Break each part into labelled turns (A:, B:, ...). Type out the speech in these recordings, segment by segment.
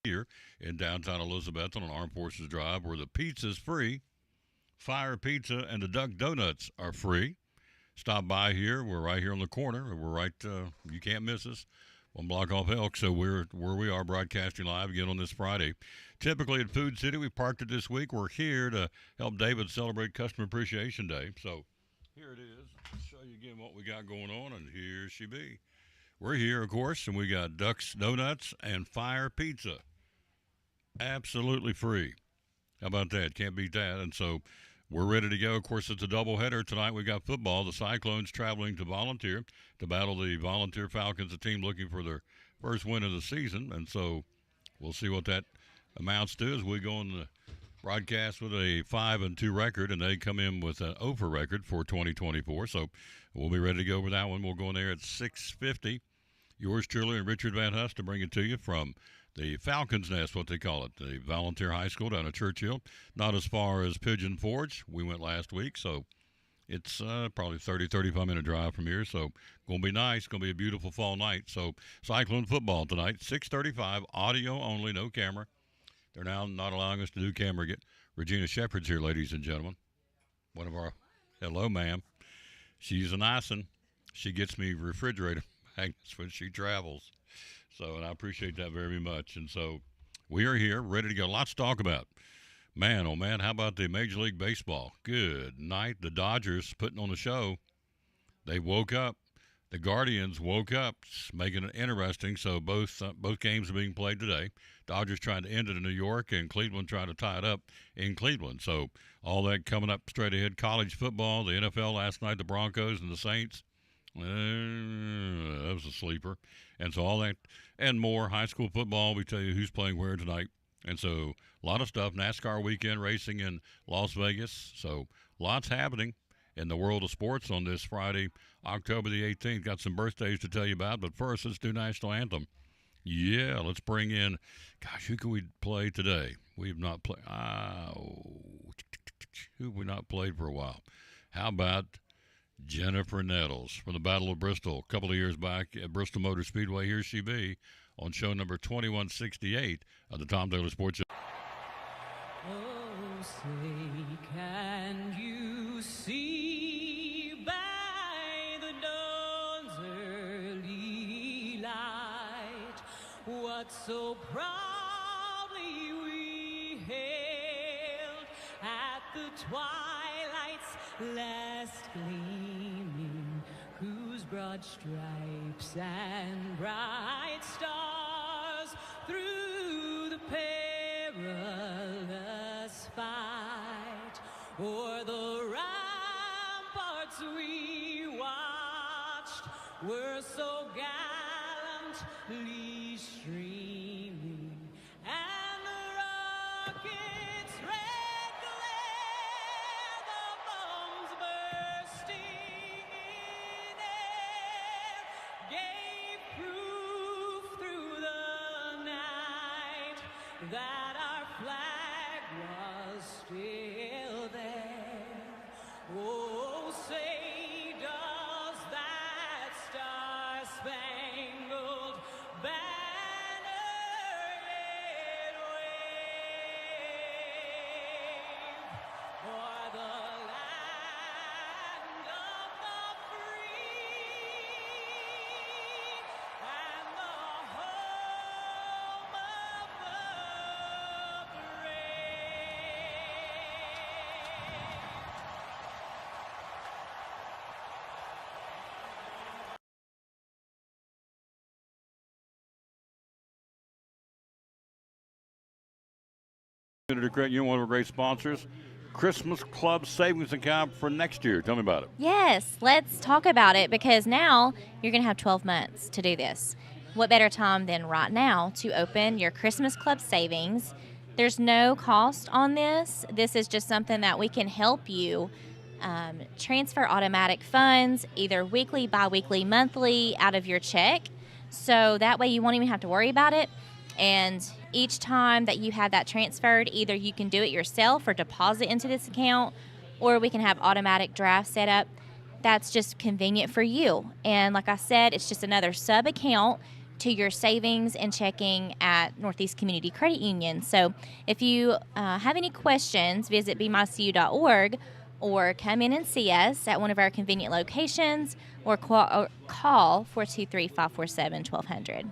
A: here in downtown Elizabethton on Armed Forces Drive, where the pizza's free. Fire Pizza and the Duck Donuts are free. Stop by here. We're right here on the corner. We're right. You can't miss us. One block off Elk. So we're where we are broadcasting live again on this Friday. Typically at Food City, we parked it this week. We're here to help David celebrate Customer Appreciation Day. So here it is. I'll show you again what we got going on, and here she be. We're here, of course, and we got Ducks Donuts and Fire Pizza. Absolutely free. How about that? Can't beat that. And so we're ready to go. Of course, it's a doubleheader tonight. We got football. The Cyclones traveling to Volunteer to battle the Volunteer Falcons, a team looking for their first win of the season. And so we'll see what that amounts to as we go on the broadcast with a 5-2 record, and they come in with an over record for 2024. So we'll be ready to go with that one. We'll go in there at 6:50. Yours truly and Richard Van Hust to bring it to you from the Falcons Nest, what they call it, the Volunteer High School down at Churchill. Not as far as Pigeon Forge. We went last week, so it's probably 30, 35-minute drive from here. So going to be nice. Going to be a beautiful fall night. So Cyclone football tonight, 6:35, audio only, no camera. They're now not allowing us to do camera. Get Regina Shepherd's here, ladies and gentlemen. One of our, hello, ma'am. She's a nice one. She gets me refrigerator magnets when she travels. So, and I appreciate that very much. And so we are here, ready to go. Lots to talk about. Man, oh man, how about the Major League Baseball? Good night. The Dodgers putting on a show. They woke up. The Guardians woke up, making it interesting. So both games are being played today. Dodgers trying to end it in New York, and Cleveland trying to tie it up in Cleveland. So all that coming up straight ahead. College football, the NFL last night, the Broncos and the Saints. That was a sleeper. And so all that and more. High school football, we tell you who's playing where tonight. And so a lot of stuff. NASCAR weekend racing in Las Vegas. So lots happening in the world of sports on this Friday, October the 18th. Got some birthdays to tell you about, but first, let's do National Anthem. Yeah, let's bring in, gosh, who can we play today? We have not played, who have we not played for a while? How about Jennifer Nettles from the Battle of Bristol a couple of years back at Bristol Motor Speedway? Here she be on show number 2168 of the Tom Taylor Sports Show.
B: Oh, say, can you see by the dawn's early light what so proudly we hailed at the twilight's last gleaming, whose broad stripes and bright stars through the perilous fight o'er the ramparts we watched were so gallantly streaming, and the rocket's red glare, the bombs bursting in air, gave proof through the night that our flag was still there. Oh, say does that star-spangled banner yet wave o'er the land of the free and the home of the
A: Senator Craig, you're one of our great sponsors. Christmas Club Savings Account for next year. Tell me about it.
C: Yes, let's talk about it because now you're going to have 12 months to do this. What better time than right now to open your Christmas Club savings? There's no cost on this. This is just something that we can help you transfer automatic funds either weekly, bi-weekly, monthly out of your check. So that way you won't even have to worry about it. And each time that you have that transferred, either you can do it yourself or deposit into this account, or we can have automatic draft set up. That's just convenient for you. And like I said, it's just another sub account to your savings and checking at Northeast Community Credit Union. So if you have any questions, visit bemycu.org or come in and see us at one of our convenient locations or call 423-547-1200.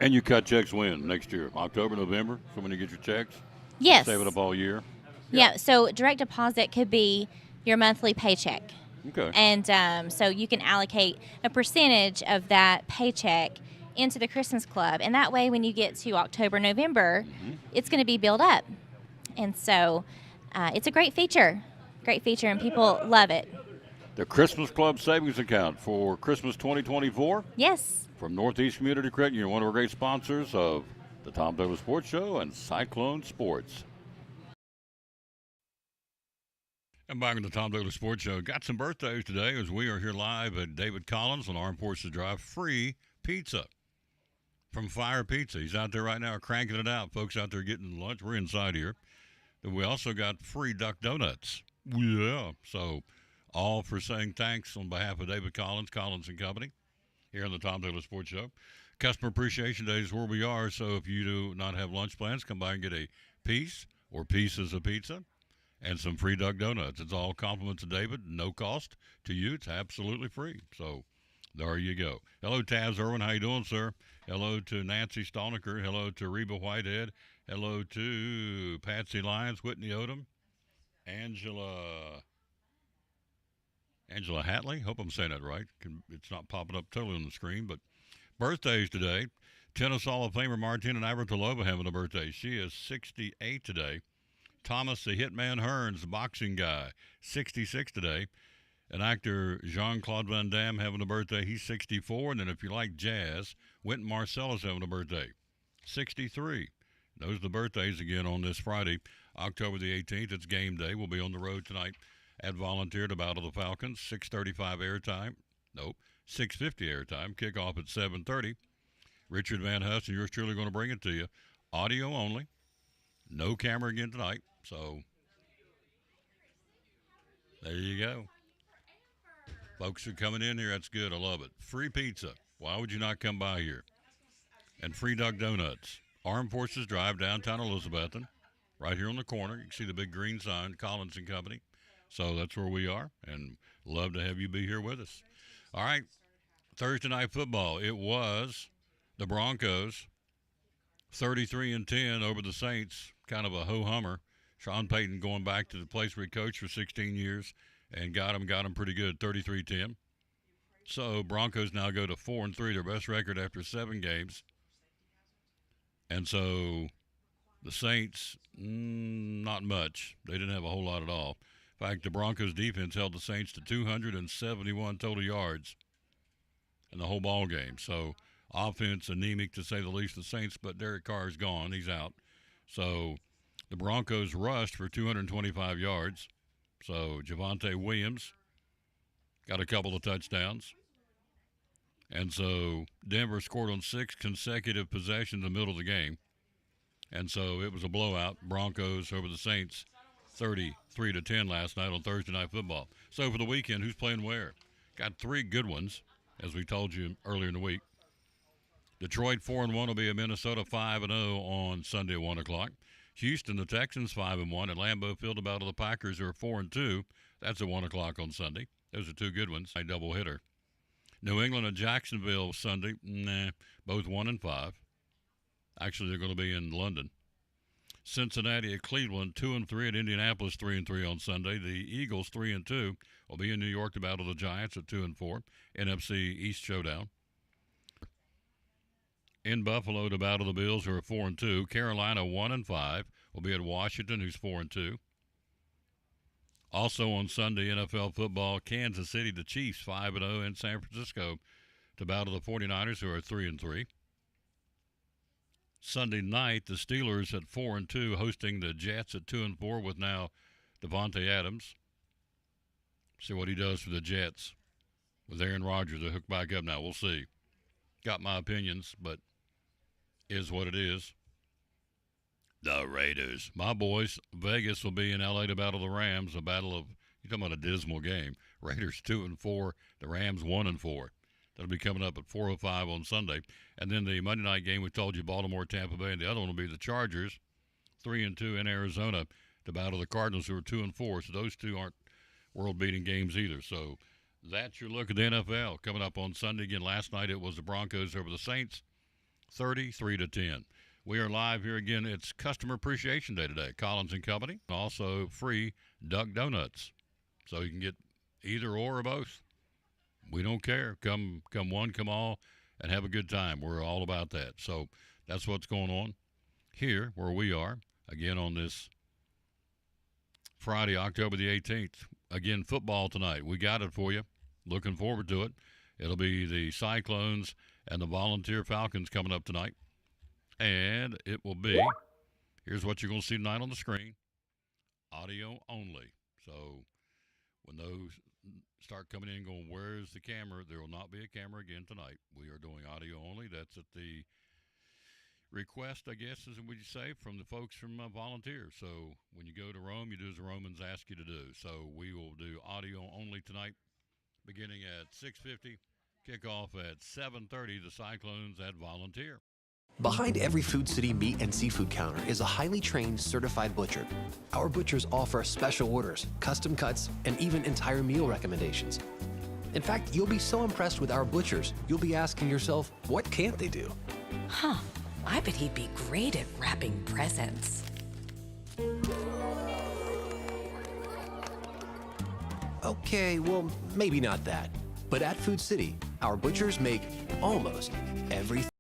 A: And you cut checks when? Next year? October, November? So when you get your checks?
C: Yes.
A: Save it up all year?
C: Yeah, so direct deposit could be your monthly paycheck.
A: Okay.
C: And so you can allocate a percentage of that paycheck into the Christmas Club. And that way, when you get to October, November, it's going to be built up. And so it's a great feature, and people love it.
A: The Christmas Club Savings Account for Christmas 2024
C: Yes.
A: from Northeast Community Credit Union, one of our great sponsors of the Tom Taylor Sports Show and Cyclone Sports. And back in the Tom Taylor Sports Show, got some birthdays today as we are here live at David Collins on Armed Forces Drive. Free pizza from Fire Pizza. He's out there right now cranking it out. Folks out there getting lunch. We're inside here. And we also got free duck donuts. Yeah. So all for saying thanks on behalf of David Collins and Company here on the Tom Taylor Sports Show. Customer Appreciation Day is where we are. So if you do not have lunch plans, come by and get a piece or pieces of pizza and some free duck donuts. It's all compliments of David, no cost to you. It's absolutely free. So there you go. Hello, Taz Irwin. How you doing, sir? Hello to Nancy Stoniker. Hello to Reba Whitehead. Hello to Patsy Lyons, Whitney Odom, Angela Hatley. Hope I'm saying that right. It's not popping up totally on the screen, but birthdays today. Tennis Hall of Famer Martina Navratilova having a birthday. She is 68 today. Thomas the Hitman Hearns, the boxing guy, 66 today. And actor Jean-Claude Van Damme having a birthday. He's 64. And then if you like jazz, Wynton Marsalis having a birthday, 63. Those are the birthdays again on this Friday, October the 18th. It's game day. We'll be on the road tonight at Volunteer to battle the Falcons. 6:35 airtime. Nope, 6:50 airtime. Kickoff at 7:30. Richard Van Huss and yours truly going to bring it to you. Audio only. No camera again tonight. So there you go. Folks are coming in here. That's good. I love it. Free pizza. Why would you not come by here? And free duck donuts. Armed Forces Drive, downtown Elizabethton. Right here on the corner. You can see the big green sign, Collins and Company. So that's where we are. And love to have you be here with us. All right. Thursday night football. It was the Broncos 33-10 over the Saints. Kind of a ho-hummer. Sean Payton going back to the place where he coached for 16 years and got him pretty good, 33-10. So Broncos now go to 4-3, their best record after 7 games. And so the Saints, not much. They didn't have a whole lot at all. In fact, the Broncos defense held the Saints to 271 total yards in the whole ball game. So offense anemic to say the least. The Saints, but Derek Carr is gone. He's out. So the Broncos rushed for 225 yards. So Javonte Williams got a couple of touchdowns. And so Denver scored on 6 consecutive possessions in the middle of the game. And so it was a blowout. Broncos over the Saints 33-10 last night on Thursday Night Football. So for the weekend, who's playing where? Got 3 good ones, as we told you earlier in the week. Detroit 4-1 will be at Minnesota 5-0 on Sunday at 1 o'clock. Houston, the Texans 5-1 at Lambeau Field. About the Packers are 4-2. That's at 1 o'clock on Sunday. Those are 2 good ones. A doubleheader. New England and Jacksonville Sunday. Both 1-5. Actually, they're going to be in London. Cincinnati at Cleveland 2-3 at Indianapolis 3-3 on Sunday. The Eagles 3-2 will be in New York to battle the Giants at 2-4. NFC East showdown. In Buffalo to battle the Bills, who are 4-2. Carolina 1-5 will be at Washington, who's 4-2. Also on Sunday, NFL football, Kansas City, the Chiefs 5-0, and San Francisco to battle the 49ers, who are 3-3. Sunday night, the Steelers at 4-2, hosting the Jets at 2-4 with now Devontae Adams. See what he does for the Jets with Aaron Rodgers. They hook back up now. We'll see. Got my opinions, but is what it is. The Raiders. My boys, Vegas will be in L.A. to battle the Rams. A battle of, you're talking about a dismal game. Raiders 2-4, the Rams 1-4. That'll be coming up at 4:05 on Sunday. And then the Monday night game, we told you, Baltimore, Tampa Bay, and the other one will be the Chargers, 3-2 in Arizona, to battle the Cardinals, who are 2-4. So those two aren't world-beating games either. So that's your look at the NFL coming up on Sunday. Again, last night it was the Broncos over the Saints, 33-10. We are live here again. It's Customer Appreciation Day today. Collins and Company. Also free Duck Donuts. So you can get either or both. We don't care. Come one, come all, and have a good time. We're all about that. So that's what's going on here where we are. Again, on this Friday, October the 18th. Again, football tonight. We got it for you. Looking forward to it. It'll be the Cyclones and the Volunteer Falcons coming up tonight. And it will be, here's what you're going to see tonight on the screen, audio only. So when those start coming in going, where's the camera? There will not be a camera again tonight. We are doing audio only. That's at the request, I guess, as we say, from the folks from Volunteer. So when you go to Rome, you do as the Romans ask you to do. So we will do audio only tonight, beginning at 6:50, kickoff at 7:30, the Cyclones at Volunteer.
D: Behind every Food City meat and seafood counter is a highly trained, certified butcher. Our butchers offer special orders, custom cuts, and even entire meal recommendations. In fact, you'll be so impressed with our butchers, you'll be asking yourself, what can't they do?
E: Huh. I bet he'd be great at wrapping presents.
D: Okay, well, maybe not that. But at Food City, our butchers make almost everything.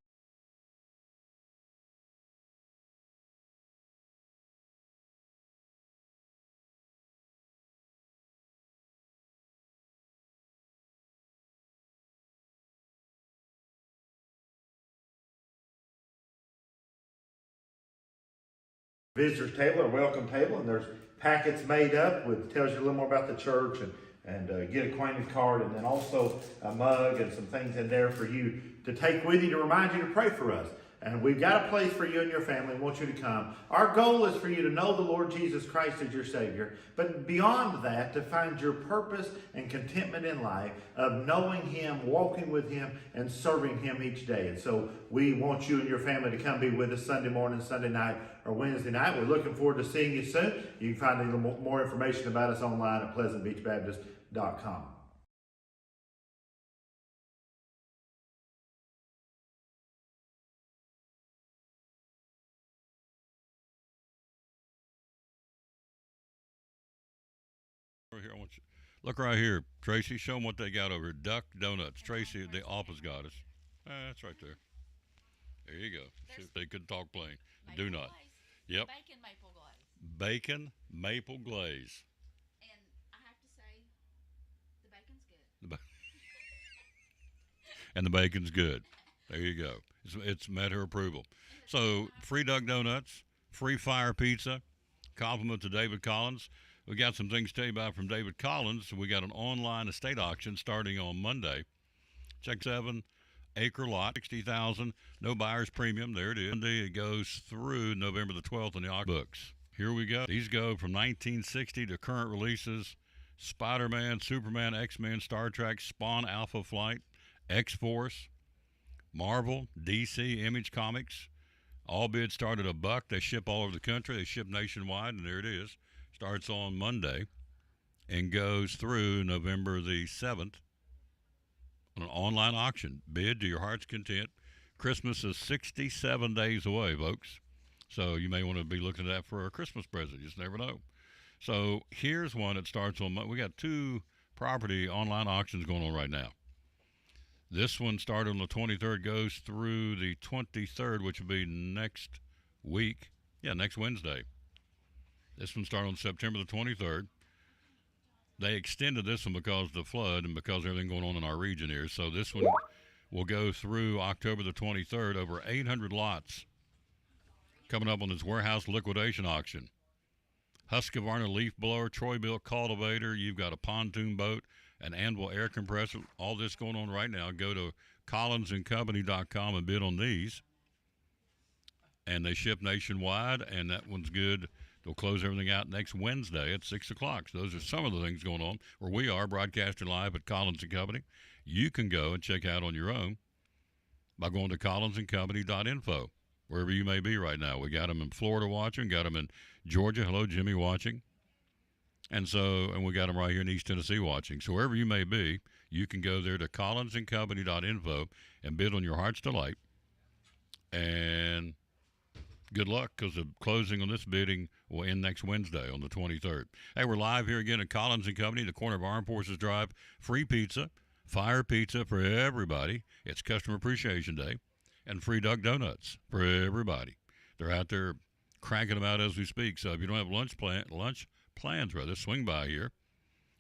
F: Visitors table or welcome table, and there's packets made up with tells you a little more about the church and get acquainted card, and then also a mug and some things in there for you to take with you to remind you to pray for us. And we've got a place for you and your family. We want you to come. Our goal is for you to know the Lord Jesus Christ as your Savior, but beyond that, to find your purpose and contentment in life of knowing Him, walking with Him, and serving Him each day. And so we want you and your family to come be with us Sunday morning, Sunday night, or Wednesday night. We're looking forward to seeing you soon. You can find a little more information about us online at pleasantbeachbaptist.com.
A: Here, I want you look right here, Tracy. Show them what they got over here. Duck Donuts. Tracy, the office got us. That's right there. There you go. See, they couldn't talk plain. Do not. Yep.
G: Bacon maple glaze.
A: Bacon maple glaze.
G: And I have to say, the bacon's good.
A: The ba- and the bacon's good. There you go. It's met her approval. So free Duck Donuts, free Fire Pizza, compliment to David Collins. We got some things to tell you about from David Collins. We got an online estate auction starting on Monday. Check 7 acre lot, 60,000, no buyer's premium. There it is. Monday it goes through November the 12th in the auction books. Here we go. These go from 1960 to current releases: Spider-Man, Superman, X-Men, Star Trek, Spawn, Alpha Flight, X-Force, Marvel, DC, Image Comics. All bids start at $1. They ship all over the country. They ship nationwide, and there it is. Starts on Monday and goes through November the 7th on an online auction. Bid to your heart's content. Christmas is 67 days away, folks. So you may want to be looking at that for a Christmas present. You just never know. So here's one that starts on Monday. We got 2 property online auctions going on right now. This one started on the 23rd, goes through the 23rd, which will be next week. Yeah, next Wednesday. This one started on September the 23rd. They extended this one because of the flood and because of everything going on in our region here. So this one will go through October the 23rd. Over 800 lots coming up on this warehouse liquidation auction. Husqvarna leaf blower, Troy-Bilt cultivator. You've got a pontoon boat, an Anvil air compressor. All this going on right now. Go to collinsandcompany.com and bid on these. And they ship nationwide, and that one's good. They'll close everything out next Wednesday at 6 o'clock. So those are some of the things going on where we are broadcasting live at Collins & Company. you can go and check out on your own by going to collinsandcompany.info, wherever you may be right now. We got them in Florida watching, got them in Georgia. Hello, Jimmy, watching. And we got them right here in East Tennessee watching. So wherever you may be, you can go there to collinsandcompany.info and bid on your heart's delight. And good luck, because the closing on this bidding will end next Wednesday on the 23rd. Hey, we're live here again at Collins and Company, the corner of Armed Forces Drive. Free pizza, fire pizza for everybody. It's Customer Appreciation Day. And free Duck Donuts for everybody. They're out there cranking them out as we speak. So if you don't have lunch plans, swing by here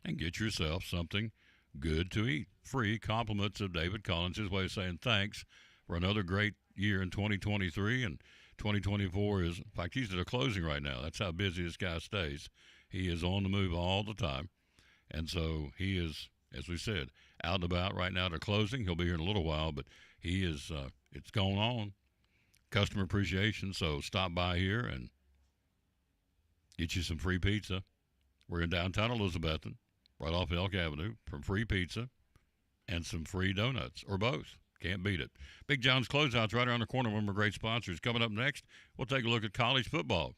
A: and get yourself something good to eat. Free compliments of David Collins, his way of saying thanks for another great year in 2023. And 2024 is, in fact, he's at a closing right now. That's how busy this guy stays. He is on the move all the time. And so he is, as we said, out and about right now at a closing. He'll be here in a little while, but he is, it's going on. Customer appreciation. So stop by here and get you some free pizza. We're in downtown Elizabethton, right off Elk Avenue, from free pizza and some free donuts, or both. Can't beat it. Big John's Closeouts right around the corner, one of our great sponsors. Coming up next, we'll take a look at college football.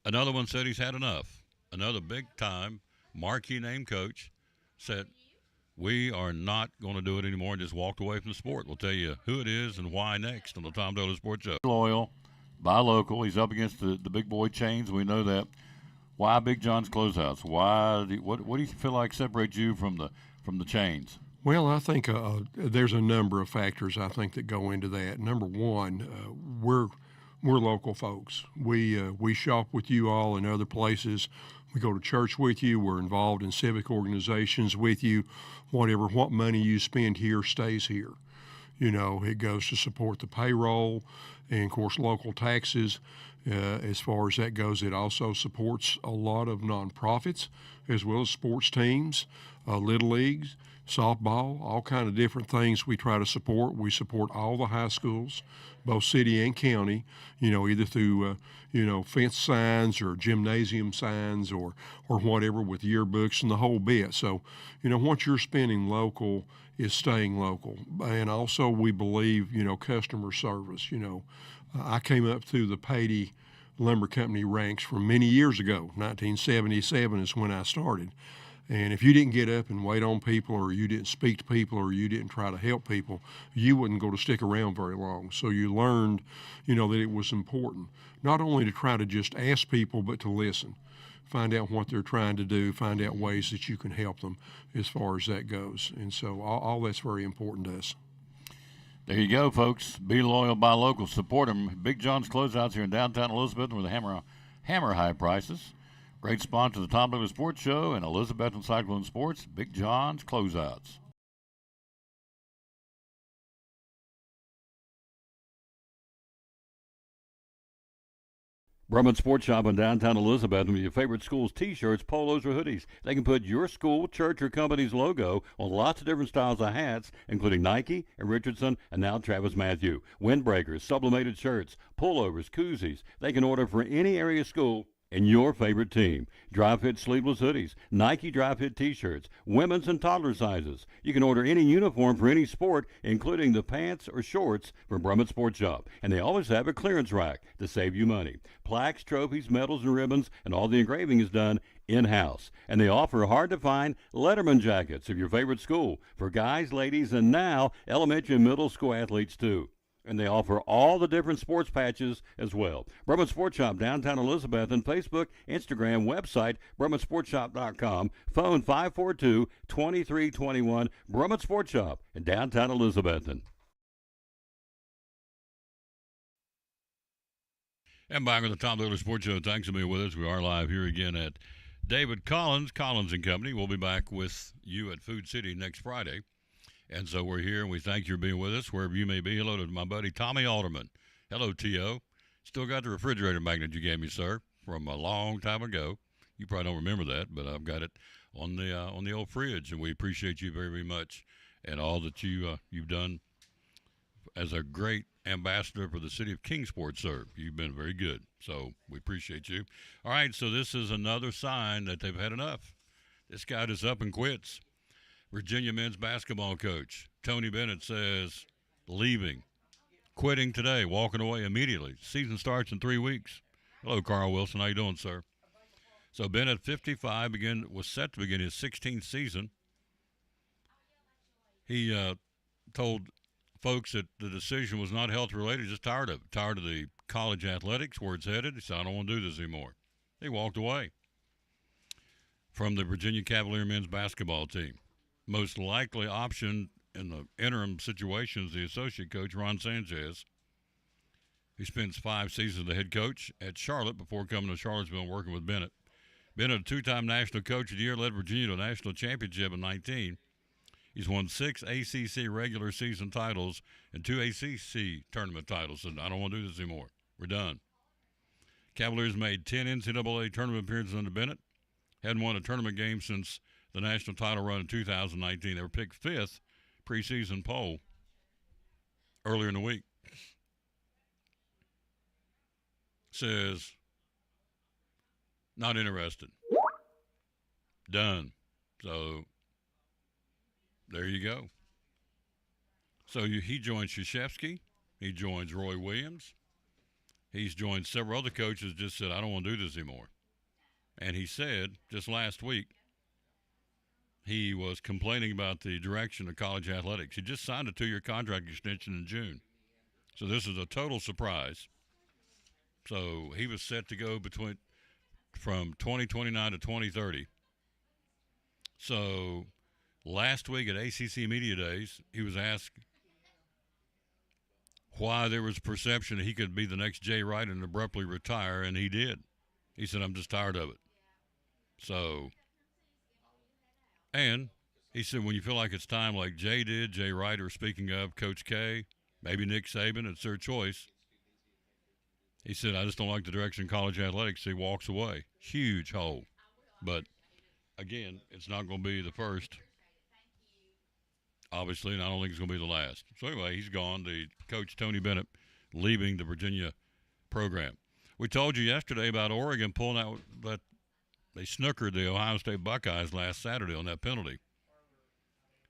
A: Another one said he's had enough. Another big-time marquee name coach said, we are not going to do it anymore, and just walked away from the sport. We'll tell you who it is and why next on the Tom Dolan Sports Show. Loyal, buy local. He's up against the big boy chains. We know that. Why Big John's Closeouts? What do you feel like separates you from the chains?
H: Well, I think there's a number of factors I think that go into that. Number one, we're local folks. We shop with you all in other places. We go to church with you. We're involved in civic organizations with you. What money you spend here stays here. You know, it goes to support the payroll and, of course, local taxes. As far as that goes, it also supports a lot of nonprofits as well as sports teams, little leagues, softball, all kind of different things we try to support. We support all the high schools, both city and county, you know, either through, fence signs or gymnasium signs or whatever, with yearbooks and the whole bit. So, what you're spending local is staying local. And also we believe, customer service. I came up through the Patey Lumber Company ranks from many years ago. 1977 is when I started. And if you didn't get up and wait on people, or you didn't speak to people, or you didn't try to help people, you wouldn't go to stick around very long. So you learned, that it was important not only to try to just ask people, but to listen, find out what they're trying to do, find out ways that you can help them as far as that goes. And so all that's very important to us.
A: There you go, folks. Be loyal, buy local, support them. Big John's Closeouts here in downtown Elizabeth with hammer high prices. Great sponsor of the Tom Dolan Sports Show and Elizabethton Cyclone Sports, Big John's Closeouts. Brumman Sports Shop in downtown Elizabeth with your favorite school's T-shirts, polos, or hoodies. They can put your school, church, or company's logo on lots of different styles of hats, including Nike and Richardson and now Travis Matthew. Windbreakers, sublimated shirts, pullovers, koozies. They can order for any area school and your favorite team. Dry fit sleeveless hoodies, Nike dry fit t-shirts, women's and toddler sizes. You can order any uniform for any sport, including the pants or shorts from Brumman Sports Shop. And they always have a clearance rack to save you money. Plaques, trophies, medals, and ribbons, and all the engraving is done in-house. And they offer hard-to-find Letterman jackets of your favorite school for guys, ladies, and now elementary and middle school athletes too. And they offer all the different sports patches as well. Brumman Sports Shop, downtown Elizabeth, and Facebook, Instagram, website, BrummanSportsShop.com, phone 542-2321, Brumman Sports Shop in downtown Elizabethton. And back on the Tom Dolan Sports Show. Thanks for being with us. We are live here again at David Collins and Company. We'll be back with you at Food City next Friday. And so we're here, and we thank you for being with us, wherever you may be. Hello to my buddy Tommy Alderman. Hello, T.O. Still got the refrigerator magnet you gave me, sir, from a long time ago. You probably don't remember that, but I've got it on the old fridge, and we appreciate you very, very much and all that you've done as a great ambassador for the city of Kingsport, sir. You've been very good, so we appreciate you. All right, so this is another sign that they've had enough. This guy just up and quits. Virginia men's basketball coach Tony Bennett says leaving, quitting today, walking away immediately. Season starts in 3 weeks. Hello, Carl Wilson. How you doing, sir? So Bennett, 55, was set to begin his 16th season. He told folks that the decision was not health related, just tired of it. Tired of the college athletics, where it's headed. He said, I don't want to do this anymore. He walked away from the Virginia Cavalier men's basketball team. Most likely option in the interim situation is the associate coach, Ron Sanchez. He spends 5 seasons as the head coach at Charlotte before coming to Charlottesville and working with Bennett. Bennett, a 2-time National Coach of the Year, led Virginia to a national championship in 19. He's won 6 ACC regular season titles and 2 ACC tournament titles. And I don't want to do this anymore. We're done. Cavaliers made 10 NCAA tournament appearances under Bennett. Hadn't won a tournament game since the national title run in 2019. They were picked 5th preseason poll earlier in the week. Says, not interested. Done. So, there you go. So he joins Krzyzewski. He joins Roy Williams. He's joined several other coaches, just said, I don't want to do this anymore. And he said, just last week, he was complaining about the direction of college athletics. He just signed a 2-year contract extension in June. So this is a total surprise. So he was set to go from 2029 to 2030. So last week at ACC Media Days, he was asked why there was perception that he could be the next Jay Wright and abruptly retire, and he did. He said, I'm just tired of it. So, and he said, when you feel like it's time, like Jay did, Jay Wright, or speaking of Coach K, maybe Nick Saban, it's their choice. He said, I just don't like the direction of college athletics. He walks away. Huge hole. But, again, it's not going to be the first, obviously, and I don't think it's going to be the last. So, anyway, he's gone. The coach, Tony Bennett, leaving the Virginia program. We told you yesterday about Oregon pulling out that they snookered the Ohio State Buckeyes last Saturday on that penalty.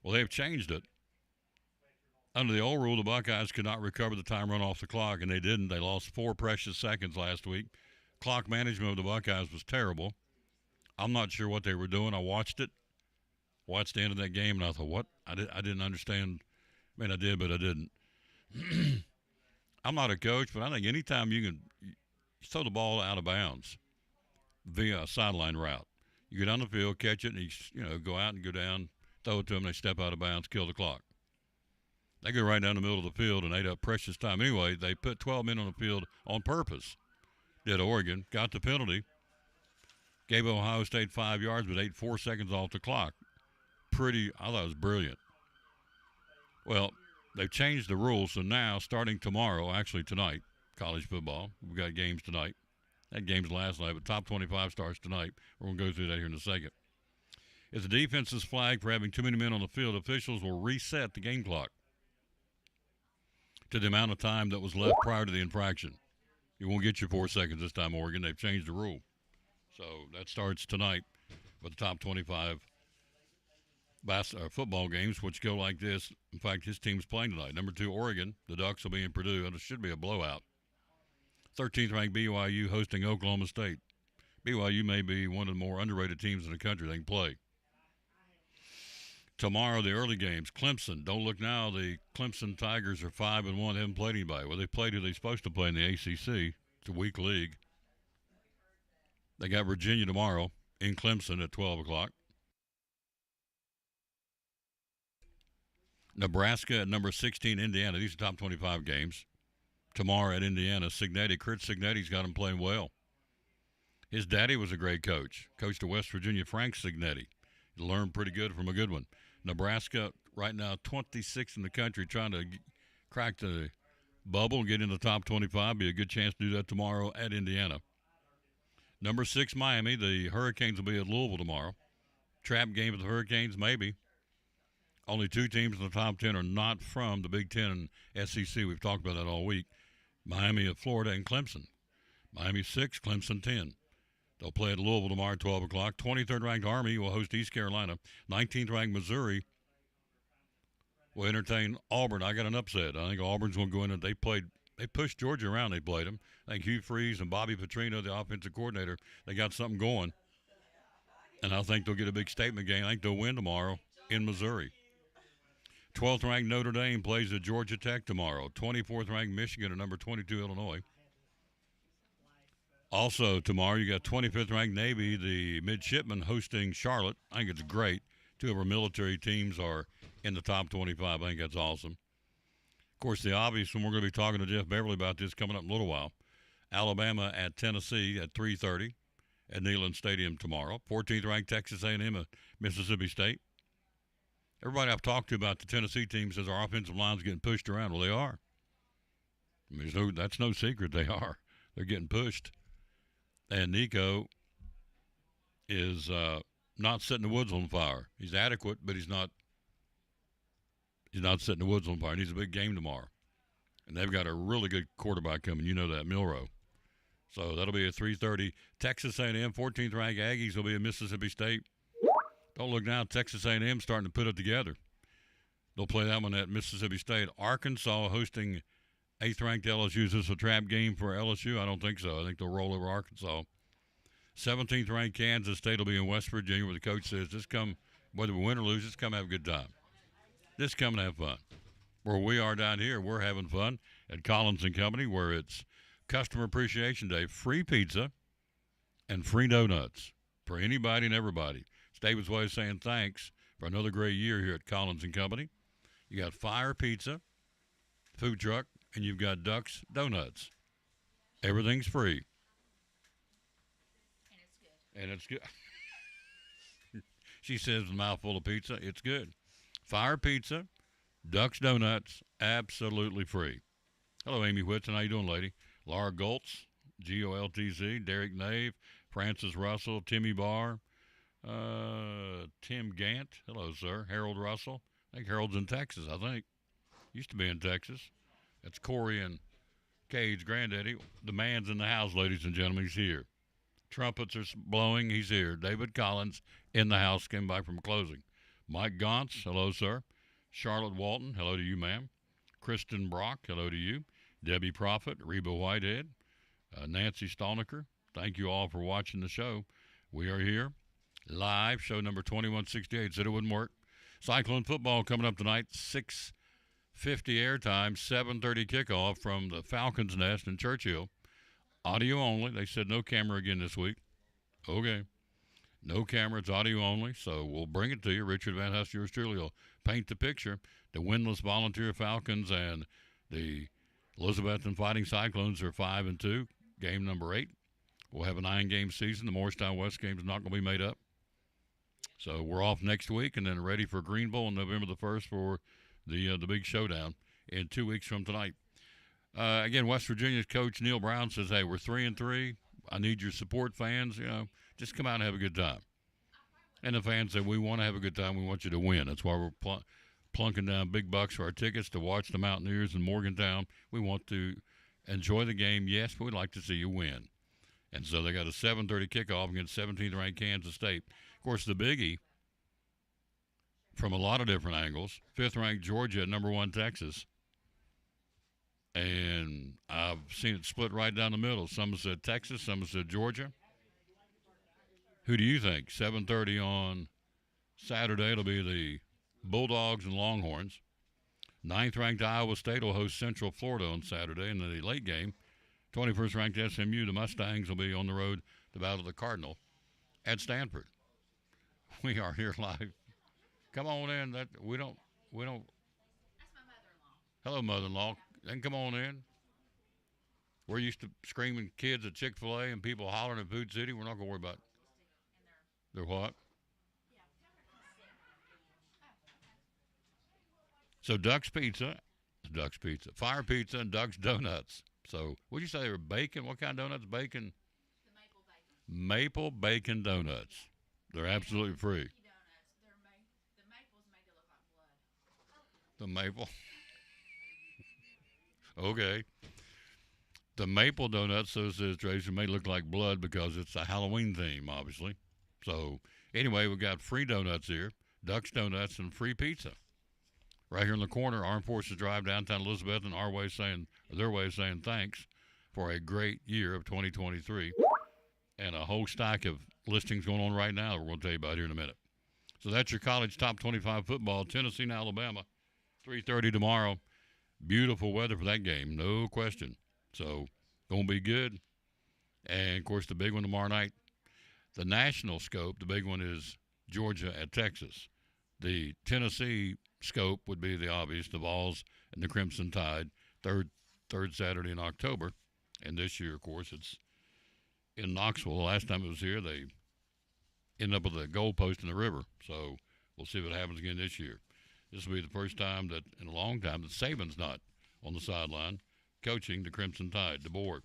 A: Well, they've changed it. Under the old rule, the Buckeyes could not recover the time run off the clock, and they didn't. They lost 4 precious seconds last week. Clock management of the Buckeyes was terrible. I'm not sure what they were doing. I watched it, watched the end of that game, and I thought, what? I didn't understand. I mean, I did, but I didn't. I'm not a coach, but I think anytime you can throw the ball out of bounds via a sideline route, you go down the field, catch it, and go out and go down, throw it to them, they step out of bounds, kill the clock. They go right down the middle of the field and ate up precious time. Anyway, they put 12 men on the field on purpose. Did Oregon, got the penalty, gave Ohio State 5 yards, but ate 4 seconds off the clock. I thought it was brilliant. Well, they've changed the rules, so now, starting tomorrow, actually tonight, college football, we've got games tonight. That game's last night, but top 25 starts tonight. We're going to go through that here in a second. If the defense is flagged for having too many men on the field, officials will reset the game clock to the amount of time that was left prior to the infraction. You won't get your 4 seconds this time, Oregon. They've changed the rule. So that starts tonight with the top 25 football games, which go like this. In fact, his team's playing tonight. Number 2, Oregon. The Ducks will be in Purdue, and it should be a blowout. 13th ranked BYU hosting Oklahoma State. BYU may be one of the more underrated teams in the country. They can play. Tomorrow, the early games. Clemson. Don't look now. The Clemson Tigers are 5-1. They haven't played anybody. Well, they played who they're supposed to play in the ACC. It's a weak league. They got Virginia tomorrow in Clemson at 12 o'clock. Nebraska at number 16, Indiana. These are top 25 games. Tomorrow at Indiana, Kurt Cignetti's got him playing well. His daddy was a great coach. Coached at West Virginia, Frank Cignetti. He learned pretty good from a good one. Nebraska, right now, 26th in the country, trying to crack the bubble and get in the top 25. Be a good chance to do that tomorrow at Indiana. Number 6, Miami. The Hurricanes will be at Louisville tomorrow. Trap game of the Hurricanes, maybe. Only 2 teams in the top 10 are not from the Big Ten and SEC. We've talked about that all week. Miami of Florida and Clemson. Miami 6, Clemson 10. They'll play at Louisville tomorrow at 12 o'clock. 23rd ranked Army will host East Carolina. 19th ranked Missouri will entertain Auburn. I got an upset. I think Auburn's going to go in and they pushed Georgia around. They played them. I think Hugh Freeze and Bobby Petrino, the offensive coordinator, they got something going. And I think they'll get a big statement game. I think they'll win tomorrow in Missouri. 12th ranked Notre Dame plays at Georgia Tech tomorrow. 24th ranked Michigan at number 22 Illinois. Also tomorrow you got 25th ranked Navy, the midshipmen hosting Charlotte. I think it's great. Two of our military teams are in the top 25. I think that's awesome. Of course, the obvious one, we're going to be talking to Jeff Beverly about this coming up in a little while. Alabama at Tennessee at 3:30 at Neyland Stadium tomorrow. 14th ranked Texas A&M at Mississippi State. Everybody I've talked to about the Tennessee team says our offensive line's getting pushed around. Well, they are. I mean, that's no secret. They are. They're getting pushed. And Nico is not setting the woods on fire. He's adequate, but he's not setting the woods on fire. He needs a big game tomorrow. And they've got a really good quarterback coming. You know that, Milroe. So that'll be at 3:30. Texas A&M, 14th ranked Aggies will be at Mississippi State. Don't look now. Texas A&M starting to put it together. They'll play that one at Mississippi State. Arkansas hosting 8th ranked LSU. Is this a trap game for LSU? I don't think so. I think they'll roll over Arkansas. 17th ranked Kansas State will be in West Virginia, where the coach says, just come, whether we win or lose, just come have a good time. Just come and have fun. Where we are down here, we're having fun at Collins and Company, where it's Customer Appreciation Day. Free pizza and free donuts for anybody and everybody. It's David's way of saying thanks for another great year here at Collins and Company. You got Fire Pizza, food truck, and you've got Ducks Donuts. Everything's free. And it's good. She says with a mouthful of pizza, it's good. Fire Pizza, Ducks Donuts, absolutely free. Hello, Amy Whitson. How you doing, lady? Laura Goltz, Goltz, Derek Nave, Francis Russell, Timmy Barr, Tim Gant. Hello, sir. Harold Russell. I think Harold's in Texas, I think. Used to be in Texas. That's Corey and Cade's granddaddy. The man's in the house, ladies and gentlemen. He's here. Trumpets are blowing. He's here. David Collins in the house. Came back from closing. Mike Gantz. Hello, sir. Charlotte Walton. Hello to you, ma'am. Kristen Brock. Hello to you. Debbie Prophet. Reba Whitehead. Nancy Stolniker. Thank you all for watching the show. We are here live. Show number 2168. Said it wouldn't work. Cyclone football coming up tonight. 6:50 airtime. 7:30 kickoff from the Falcons Nest in Churchill. Audio only. They said no camera again this week. Okay. No camera. It's audio only. So we'll bring it to you. Richard Van Huss, yours truly, will paint the picture. The winless Volunteer Falcons and the Elizabethton Fighting Cyclones are 5-2. Game number 8. We'll have a 9-game season. The Morristown West game is not going to be made up. So we're off next week and then ready for Greenville on November the 1st for the big showdown in 2 weeks from tonight. Again, West Virginia's coach Neil Brown says, hey, we're 3-3. I need your support, fans. Just come out and have a good time. And the fans say, we want to have a good time. We want you to win. That's why we're plunking down big bucks for our tickets to watch the Mountaineers in Morgantown. We want to enjoy the game, yes, but we'd like to see you win. And so they got a 7:30 kickoff against 17th-ranked Kansas State. Of course, the biggie, from a lot of different angles, 5th-ranked Georgia at number 1 Texas. And I've seen it split right down the middle. Some have said Texas, some have said Georgia. Who do you think? 7:30 on Saturday. It'll be the Bulldogs and Longhorns. 9th-ranked Iowa State will host Central Florida on Saturday in the late game. 21st-ranked SMU, the Mustangs, will be on the road to battle the Cardinal at Stanford. We are here live. Come on in. We don't.
G: That's my mother-in-law.
A: Hello, mother-in-law. Then come on in. We're used to screaming kids at Chick-fil-A and people hollering at Food City. We're not going to worry about their what? So Duck's Pizza, Fire Pizza, and Duck's Donuts. So what'd you say they were bacon? What kind of donuts? Bacon?
G: The maple bacon.
A: Maple bacon donuts. They're absolutely free.
G: Donuts. The maple's made to look like blood.
A: The maple. Okay. The maple donut, so says Tracy, may look like blood because it's a Halloween theme, obviously. So, anyway, we got free donuts here, Duck's Donuts, and free pizza. Right here in the corner, Armed Forces Drive, downtown Elizabeth, and their way of saying thanks for a great year of 2023. And a whole stack of listings going on right now that we're going to tell you about here in a minute. So that's your college top 25 football, Tennessee and Alabama, 3:30 tomorrow. Beautiful weather for that game, no question. So, going to be good. And, of course, the big one tomorrow night, the national scope, the big one is Georgia at Texas. The Tennessee scope would be the obvious, the Vols and the Crimson Tide, third Saturday in October. And this year, of course, it's in Knoxville. The last time it was here, they ended up with a goalpost in the river. So we'll see what happens again this year. This will be the first time that, in a long time, that Saban's not on the sideline coaching the Crimson Tide, DeBoer.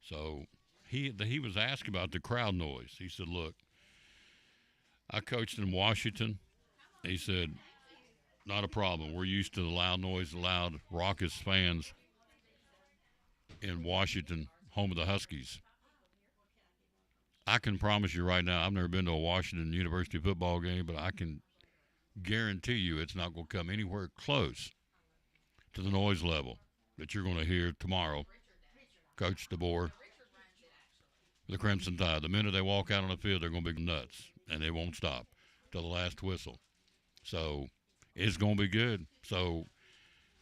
A: So he was asked about the crowd noise. He said, look, I coached in Washington. He said, not a problem. We're used to the loud noise, the loud, raucous fans in Washington, home of the Huskies. I can promise you right now, I've never been to a Washington University football game, but I can guarantee you it's not going to come anywhere close to the noise level that you're going to hear tomorrow. Coach DeBoer, the Crimson Tide. The minute they walk out on the field, they're going to be nuts, and they won't stop till the last whistle. So it's going to be good. So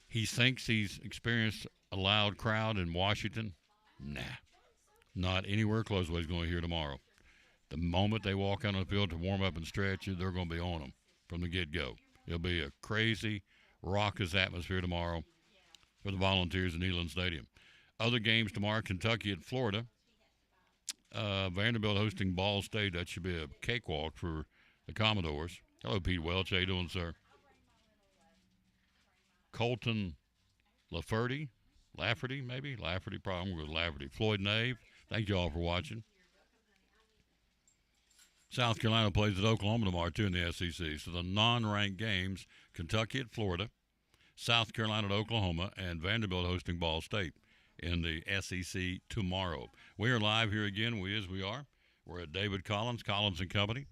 A: he thinks he's experienced a loud crowd in Washington. Nah, not anywhere close to what he's going to hear tomorrow. The moment they walk out on the field to warm up and stretch, they're going to be on them from the get-go. It'll be a crazy, raucous atmosphere tomorrow for the Volunteers in Neyland Stadium. Other games tomorrow, Kentucky at Florida. Vanderbilt hosting Ball State. That should be a cakewalk for the Commodores. Hello, Pete Welch. How you doing, sir? Colton Lafferty, maybe? Lafferty, probably. I'm going with Lafferty. Floyd Nave. Thank you all for watching. South Carolina plays at Oklahoma tomorrow, too, in the SEC. So the non-ranked games, Kentucky at Florida, South Carolina at Oklahoma, and Vanderbilt hosting Ball State in the SEC tomorrow. We are live here again. We are. We're at David Collins and Company,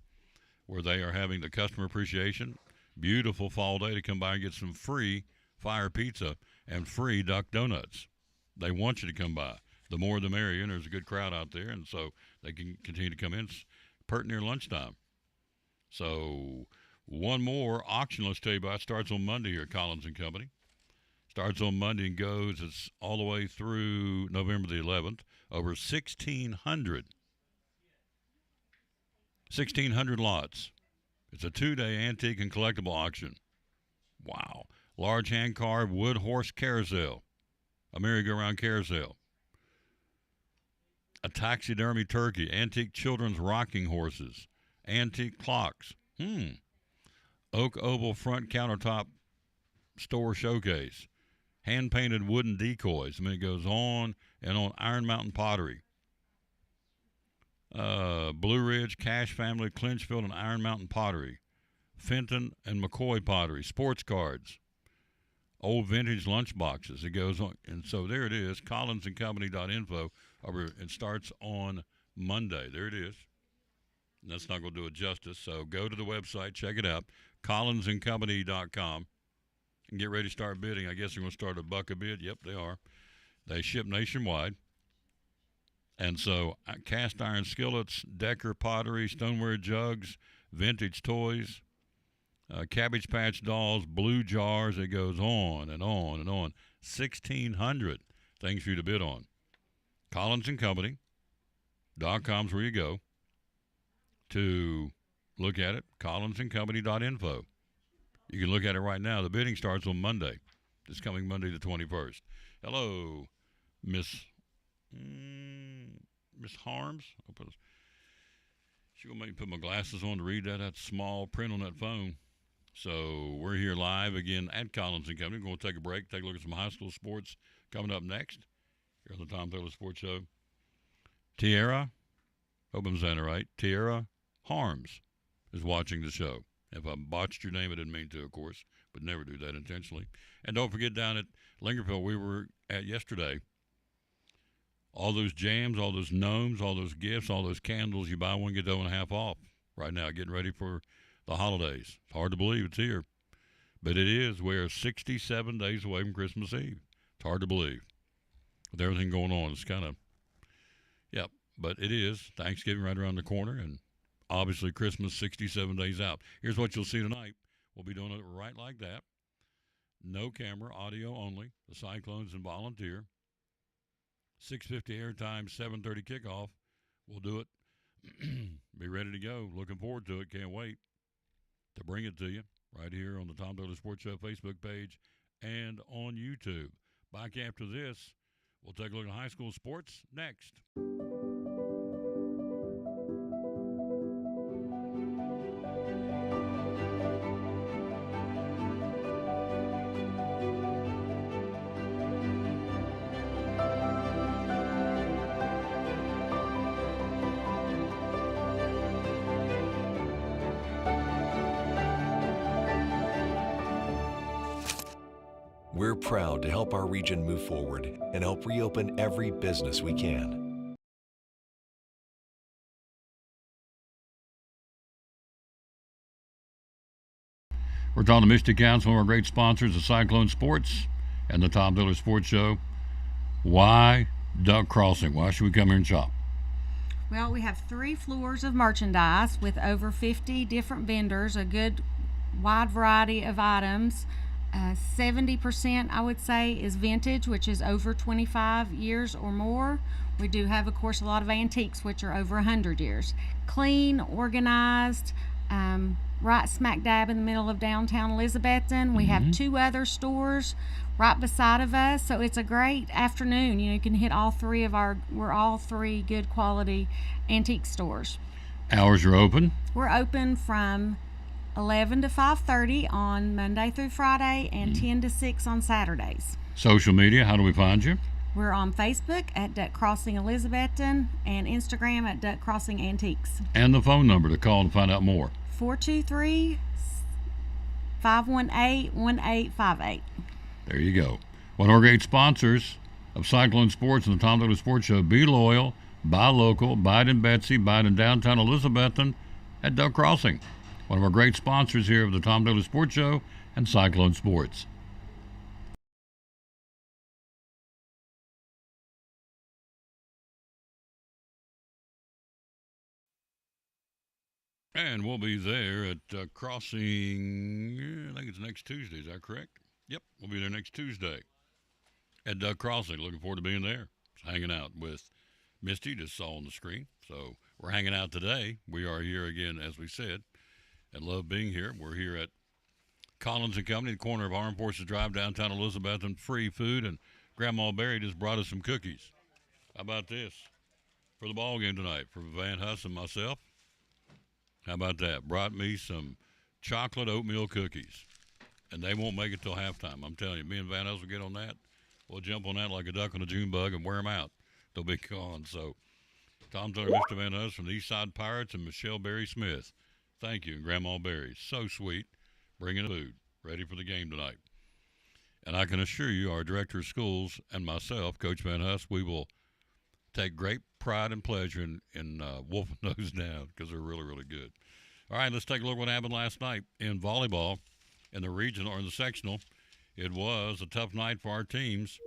A: where they are having the customer appreciation. Beautiful fall day to come by and get some free fire pizza and free Duck Donuts. They want you to come by. The more the merrier, and there's a good crowd out there, and so they can continue to come in pert near lunchtime. So one more auction, let's tell you about, starts on Monday here at Collins and Company. Starts on Monday and goes, it's all the way through November the 11th. Over 1,600 lots. It's a 2-day antique and collectible auction. Wow. Large hand-carved wood horse carousel. A merry-go-round carousel. A taxidermy turkey. Antique children's rocking horses. Antique clocks. Oak oval front countertop store showcase. Hand-painted wooden decoys. I mean, it goes on and on. Iron Mountain pottery. Blue Ridge, Cash Family, Clinchfield, and Iron Mountain pottery. Fenton and McCoy pottery. Sports cards. Old vintage lunch boxes. It goes on. And so there it is, collinsandcompany.info. It starts on Monday. There it is. And that's not going to do it justice. So go to the website, check it out, collinsandcompany.com, and get ready to start bidding. I guess they're going to start $1 a bid. Yep, they are. They ship nationwide. And so cast iron skillets, Decker pottery, stoneware jugs, vintage toys, Cabbage Patch dolls, blue jars. It goes on and on and on. 1,600 things for you to bid on. collinsandcompany.com is where you go to look at it. collinsandcompany.info. You can look at it right now. The bidding starts on Monday. This coming Monday the 21st. Hello, Miss Harms. She's going to make me put my glasses on to read that small print on that phone. So we're here live again at Collins and Company. We're going to take a break, take a look at some high school sports coming up next here on the Tom Taylor Sports Show. Tiara, hope I'm saying it right, Tiara Harms is watching the show. If I botched your name, I didn't mean to, of course, but never do that intentionally. And don't forget, down at Lingerfield, we were at yesterday All those jams, all those gnomes, all those gifts, all those candles, you buy one, get the other half off right now, getting ready for the holidays. It's hard to believe it's here, but it is. We're 67 days away from Christmas Eve. It's hard to believe. With everything going on, it's kind of, yeah, but it is. Thanksgiving right around the corner, and obviously Christmas 67 days out. Here's what you'll see tonight. We'll be doing it right like that. No camera, audio only. The Cyclones and Volunteer. 6:50 airtime, 7:30 kickoff. We'll do it. Be ready to go. Looking forward to it. Can't wait to bring it to you right here on the Tom Taylor Sports Show Facebook page and on YouTube. Back after this, we'll take a look at high school sports next.
I: We're proud to help our region move forward and help reopen every business we can.
A: We're talking to Mystic Council, one of our great sponsors, the Cyclone Sports and the Tom Taylor Sports Show. Why Duck Crossing? Why should we come here and shop?
J: Well, we have 3 floors of merchandise with over 50 different vendors, a good wide variety of items. 70%, I would say, is vintage, which is over 25 years or more. We do have, of course, a lot of antiques, which are over 100 years. Clean, organized, right smack dab in the middle of downtown Elizabethton. We have 2 other stores right beside of us, so it's a great afternoon. You know, you can hit all 3 of we're all 3 good quality antique stores.
A: Hours are open?
J: We're open from 11 to 5:30 on Monday through Friday and 10 to 6 on Saturdays.
A: Social media, how do we find you?
J: We're on Facebook at Duck Crossing Elizabethton and Instagram at Duck Crossing Antiques.
A: And the phone number to call and find out more.
J: 423-518-1858.
A: There you go. One of our great sponsors of Cyclone Sports and the Tom Taylor Sports Show. Be loyal, buy local, buy it in Betsy, buy it in downtown Elizabethton at Duck Crossing. One of our great sponsors here of the Tom Taylor Sports Show and Cyclone Sports. And we'll be there at Crossing, I think it's next Tuesday, is that correct? Yep, we'll be there next Tuesday at Duck Crossing. Looking forward to being there. Just hanging out with Misty, just saw on the screen. So we're hanging out today. We are here again, as we said, and love being here. We're here at Collins and Company, the corner of Armed Forces Drive, downtown Elizabethton. Free food, and Grandma Barry just brought us some cookies. How about this? For the ball game tonight, for Van Huss and myself. How about that? Brought me some chocolate oatmeal cookies. And they won't make it till halftime. I'm telling you, me and Van Huss will get on that. We'll jump on that like a duck on a June bug and wear them out. They'll be gone. So, Tom Taylor, Mr. Van Huss from the Eastside Pirates, and Michelle Berry Smith. Thank you, Grandma Berry. So sweet. Bringing food. Ready for the game tonight. And I can assure you, our director of schools and myself, Coach Van Huss, we will take great pride and pleasure in wolfing those down because they're really, really good. All right, let's take a look at what happened last night in volleyball in the regional or in the sectional. It was a tough night for our teams.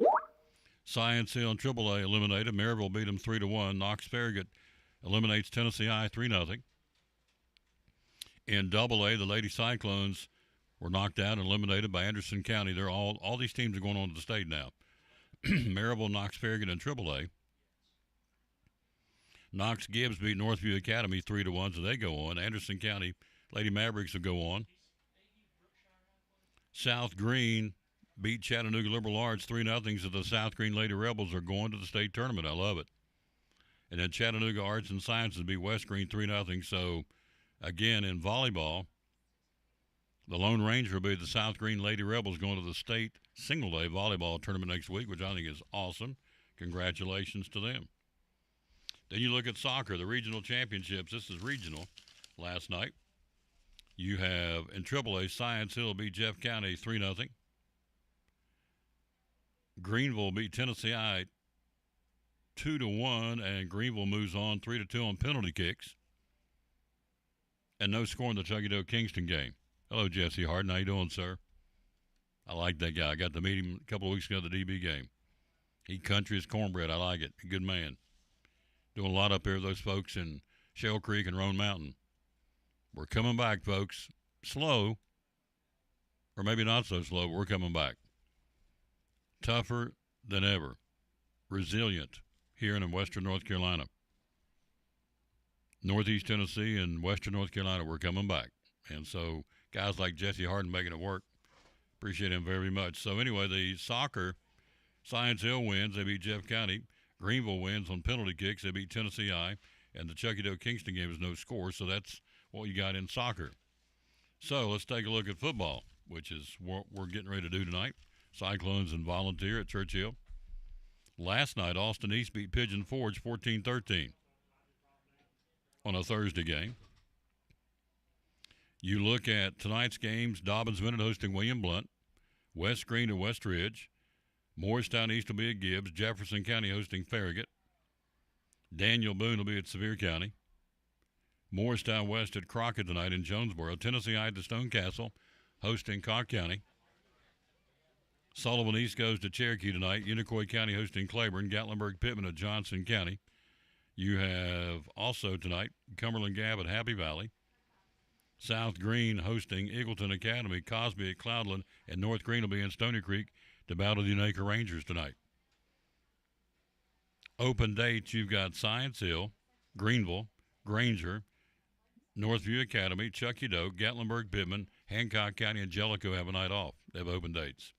A: Science Hill and AAA eliminated. Maryville beat them 3-1. Knox Farragut eliminates Tennessee High 3-0. In AA, the Lady Cyclones were knocked out and eliminated by Anderson County. They're all these teams are going on to the state now. Maryville, Knox Farragut, and AAA. Knox Gibbs beat Northview Academy 3-1, so they go on. Anderson County Lady Mavericks will go on. South Green beat Chattanooga Liberal Arts 3-0, so the South Green Lady Rebels are going to the state tournament. I love it. And then Chattanooga Arts and Sciences beat West Green 3-0. So, again, in volleyball, the Lone Ranger will be the South Green Lady Rebels going to the state single-day volleyball tournament next week, which I think is awesome. Congratulations to them. Then you look at soccer, the regional championships. This is regional last night. You have in AAA, Science Hill beat Jeff County 3-0. Greenville beat Tennessee High 2-1, and Greenville moves on 3-2 on penalty kicks. And no score in the Chucky Kingston game. Hello, Jesse Harden. How you doing, sir? I like that guy. I got to meet him a couple of weeks ago at the DB game. He country as cornbread. I like it. A good man. Doing a lot up here with those folks in Shell Creek and Roan Mountain. We're coming back, folks. Slow, or maybe not so slow. We're coming back. Tougher than ever. Resilient here in Western North Carolina. Northeast Tennessee and Western North Carolina, we're coming back. And so guys like Jesse Harden making it work. Appreciate him very much. So anyway, the soccer, Science Hill wins. They beat Jeff County. Greenville wins on penalty kicks. They beat Tennessee I. And the Chucky Kingston game is no score. So that's what you got in soccer. So let's take a look at football, which is what we're getting ready to do tonight. Cyclones and Volunteer at Churchill. Last night, Austin East beat Pigeon Forge 14-13 on a Thursday game. You look at tonight's games, Dobbins Bennett hosting William Blount, West Green to West Ridge, Morristown East will be at Gibbs, Jefferson County hosting Farragut, Daniel Boone will be at Sevier County, Morristown West at Crockett tonight in Jonesboro, Tennessee I to Stone Castle hosting Cocke County, Sullivan East goes to Cherokee tonight, Unicoi County hosting Claiborne, Gatlinburg Pittman at Johnson County. You have also tonight Cumberland Gap at Happy Valley, South Green hosting Eagleton Academy, Cosby at Cloudland, and North Green will be in Stony Creek to battle the Unaka Rangers tonight. Open dates, you've got Science Hill, Greenville, Granger, Northview Academy, Chucky Doak, Gatlinburg Pittman, Hancock County, and Jellicoe have a night off. They have open dates.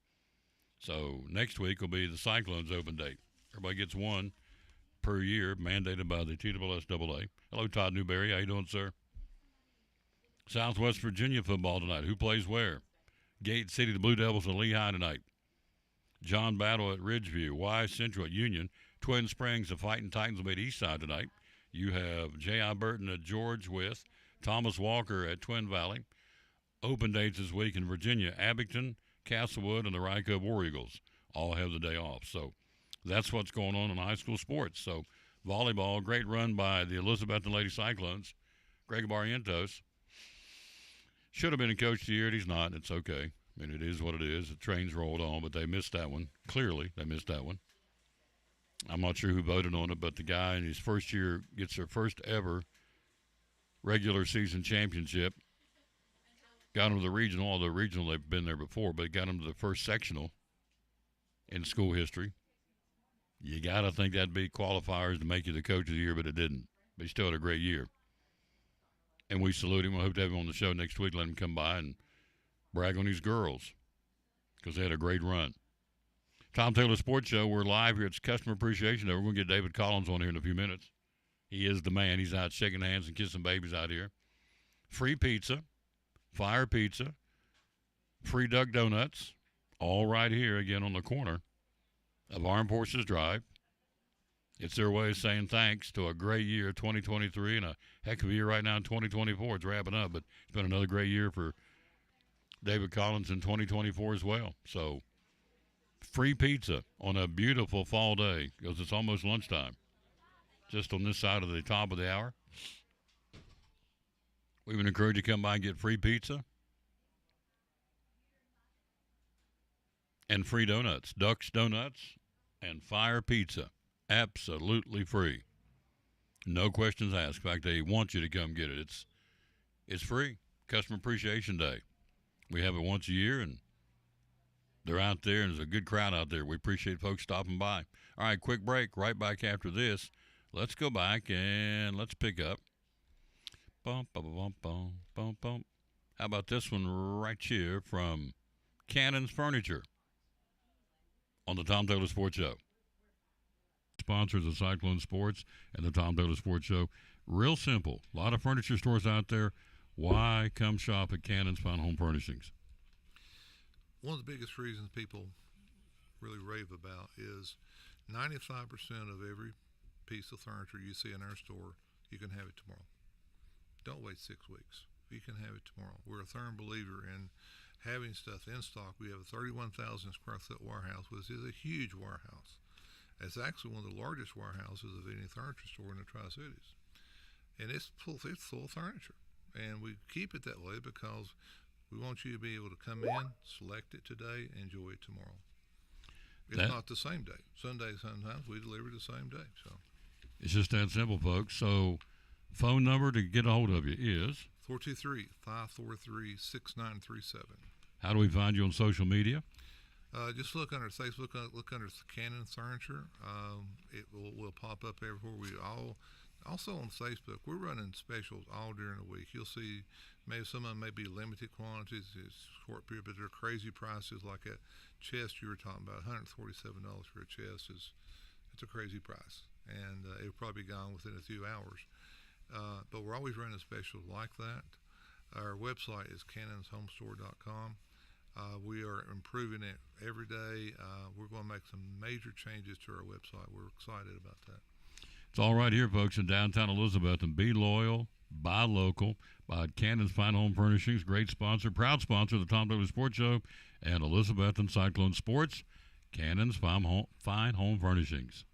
A: So next week will be the Cyclones open date. Everybody gets one per year, mandated by the TSSAA. Hello, Todd Newberry. How you doing, sir? Southwest Virginia football tonight. Who plays where? Gate City, the Blue Devils, and Lehigh tonight. John Battle at Ridgeview. Y Central at Union. Twin Springs, the Fighting Titans will be at Eastside tonight. You have J.I. Burton at George with Thomas Walker at Twin Valley. Open dates this week in Virginia. Abington, Castlewood, and the Ryco War Eagles all have the day off. So that's what's going on in high school sports. So volleyball, great run by the Elizabethton Lady Cyclones. Greg Barrientos should have been a coach of the year. He's not. It's okay. I mean, it is what it is. The train's rolled on, but they missed that one. Clearly, they missed that one. I'm not sure who voted on it, but the guy in his first year gets their first ever regular season championship. Got them to the regional, although regional they've been there before, but got them to the first sectional in school history. You got to think that'd be qualifiers to make you the coach of the year, but it didn't. But he still had a great year. And we salute him. I hope to have him on the show next week. Let him come by and brag on these girls because they had a great run. Tom Taylor Sports Show. We're live here. It's Customer Appreciation Day. We're going to get David Collins on here in a few minutes. He is the man. He's out shaking hands and kissing babies out here. Free pizza, fire pizza, free Duck Donuts, all right here again on the corner of Armed Forces Drive. It's their way of saying thanks to a great year, 2023, and a heck of a year right now in 2024. It's wrapping up, but it's been another great year for David Collins in 2024 as well. So free pizza on a beautiful fall day because it's almost lunchtime. Just on this side of the top of the hour. We would encourage you to come by and get free pizza and free donuts. Duck's Donuts and Fire Pizza. Absolutely free. No questions asked. In fact, they want you to come get it. It's free. Customer Appreciation Day. We have it once a year, and they're out there, and there's a good crowd out there. We appreciate folks stopping by. All right, quick break. Right back after this. Let's go back and let's pick up. Bum, bum, bum, bum, bum, bum. How about this one right here from Cannon's Furniture on the Tom Taylor Sports Show. Sponsors of Cyclone Sports and the Tom Taylor Sports Show. Real simple. A lot of furniture stores out there. Why come shop at Cannon's Fine Home Furnishings?
K: One of the biggest reasons people really rave about is 95% of every piece of furniture you see in our store, you can have it tomorrow. Don't wait 6 weeks. You can have it tomorrow. We're a firm believer in having stuff in stock. We have a 31,000 square foot warehouse, which is a huge warehouse. It's actually one of the largest warehouses of any furniture store in the Tri-Cities. And it's full of furniture. And we keep it that way because we want you to be able to come in, select it today, enjoy it tomorrow. If not the same day. Sunday, sometimes we deliver the same day. So
A: It's just that simple, folks. So phone number to get a hold of you is?
K: 423-543-6937.
A: How do we find you on social media?
K: Just look under Facebook, look under Cannon Furniture. It will pop up everywhere. Also on Facebook, we're running specials all during the week. You'll see maybe some of them may be limited quantities, it's short period, but they're crazy prices. Like that chest you were talking about, $147 for a chest it's a crazy price, and it'll probably be gone within a few hours. But we're always running specials like that. Our website is cannonshomestore.com. We are improving it every day. We're going to make some major changes to our website. We're excited about that.
A: It's all right here, folks, in downtown Elizabeth. And be loyal, buy local, buy Cannon's Fine Home Furnishings. Great sponsor, proud sponsor of the Tom Douglas Sports Show and Elizabeth and Cyclone Sports. Cannon's Fine Home Furnishings.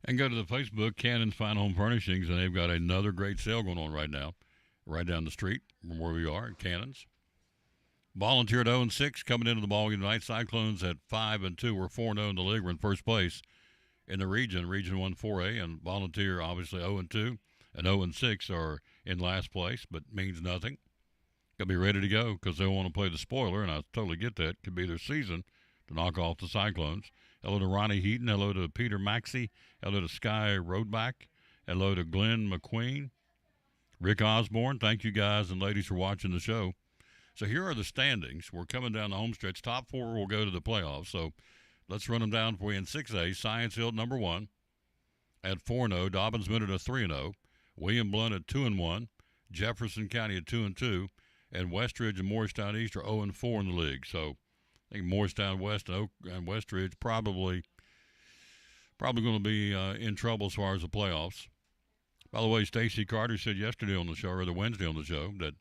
A: And go to the Facebook, Cannon's Fine Home Furnishings, and they've got another great sale going on right now, right down the street from where we are at Cannon's. Volunteer at 0-6 coming into the ballgame tonight. Cyclones at 5-2. We're 4-0 in the league. We're in first place in the region, Region 1 4A, and Volunteer obviously 0-2 and 0-6 are in last place, but means nothing. Got to be ready to go because they want to play the spoiler, and I totally get that. Could be their season to knock off the Cyclones. Hello to Ronnie Heaton. Hello to Peter Maxey. Hello to Sky Roadback. Hello to Glenn McQueen. Rick Osborne. Thank you guys and ladies for watching the show. So here are the standings. We're coming down the home stretch. Top four will go to the playoffs. So let's run them down for you in 6A. Science Hill number 1 at 4-0. Dobbins Bennett at 3-0. William Blount at 2-1. Jefferson County at 2-2. And Westridge and Morristown East are 0-4 in the league. So I think Morristown West and Westridge probably going to be in trouble as far as the playoffs. By the way, Stacy Carter said yesterday on the show, or the Wednesday on the show, that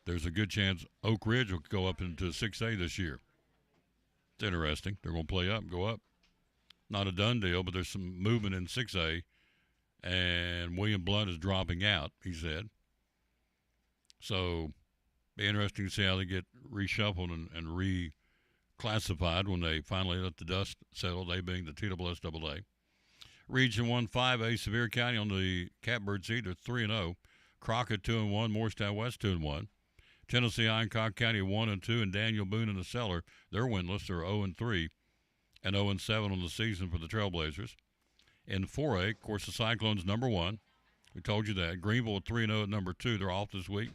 A: there's a good chance Oak Ridge will go up into 6A this year. It's interesting. They're going to play up, go up. Not a done deal, but there's some movement in 6A, and William Blount is dropping out, he said. So be interesting to see how they get reshuffled and reclassified when they finally let the dust settle, they being the TSSAA. Region 1 5A, Sevier County on the catbird seat, they're 3-0. Crockett 2-1, Morristown West 2-1. Tennessee Eincock County 1-2, and Daniel Boone in the cellar, they're winless. They're 0-3 and 0-7 on the season for the Trailblazers. In 4A, of course, the Cyclones number 1. We told you that. Greenville 3-0 at number 2. They're off this week.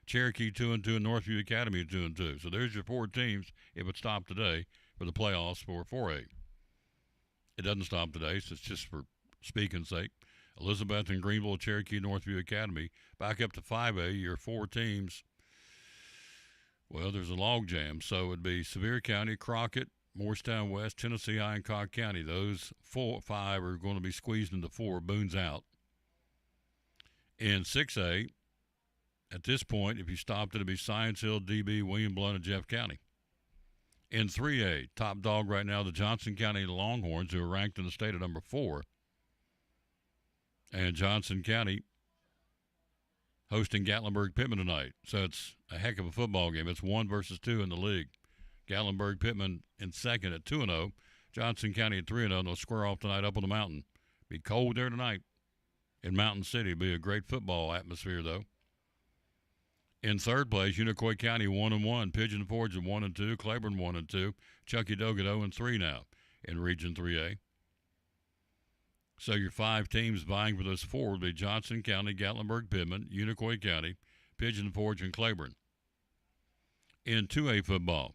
A: Cherokee 2-2, and Northview Academy 2-2. So there's your 4 teams if it stopped today for the playoffs for 4A. It doesn't stop today, so it's just for speaking sake. Elizabeth and Greenville, Cherokee, Northview Academy. Back up to 5A, your 4 teams. Well, there's a log jam. So it'd be Sevier County, Crockett, Morristown West, Tennessee, Eincock County. Those 5 are going to be squeezed into 4. Boone's out. In 6A, at this point, if you stopped it, it'd be Science Hill, DB, William Blount, and Jeff County. In 3A, top dog right now, the Johnson County Longhorns, who are ranked in the state at number 4. And Johnson County hosting Gatlinburg-Pittman tonight. So it's a heck of a football game. It's 1 versus 2 in the league. Gatlinburg-Pittman in second at 2-0. Johnson County at 3-0. They'll square off tonight up on the mountain. Be cold there tonight in Mountain City. Be a great football atmosphere, though. In third place, Unicoi County 1-1. Pigeon Forge at 1-2. Claiborne 1-2. Chucky Doak at 0-3 now in Region 3A. So your 5 teams vying for those 4 would be Johnson County, Gatlinburg-Pittman, Unicoi County, Pigeon Forge, and Claiborne. In 2A football,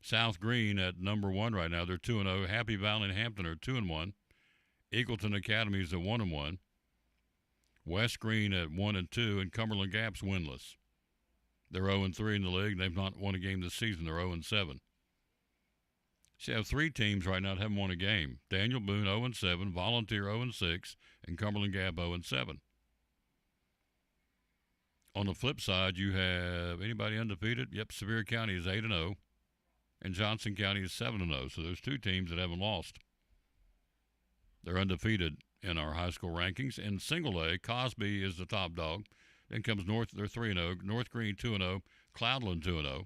A: South Green at number 1 right now. They're 2-0. Happy Valley and Hampton are 2-1. Eagleton Academy is at 1-1. West Green at 1-2, and Cumberland Gap's winless. They're 0-3 in the league. They've not won a game this season. They're 0-7. So you have 3 teams right now that haven't won a game. Daniel Boone 0-7, Volunteer 0-6, and Cumberland Gap 0-7. On the flip side, you have anybody undefeated? Yep, Sevier County is 8-0, and Johnson County is 7-0. So there's two teams that haven't lost. They're undefeated in our high school rankings. In single A, Cosby is the top dog. Then comes North, they're 3-0. North Green 2-0. Cloudland 2-0.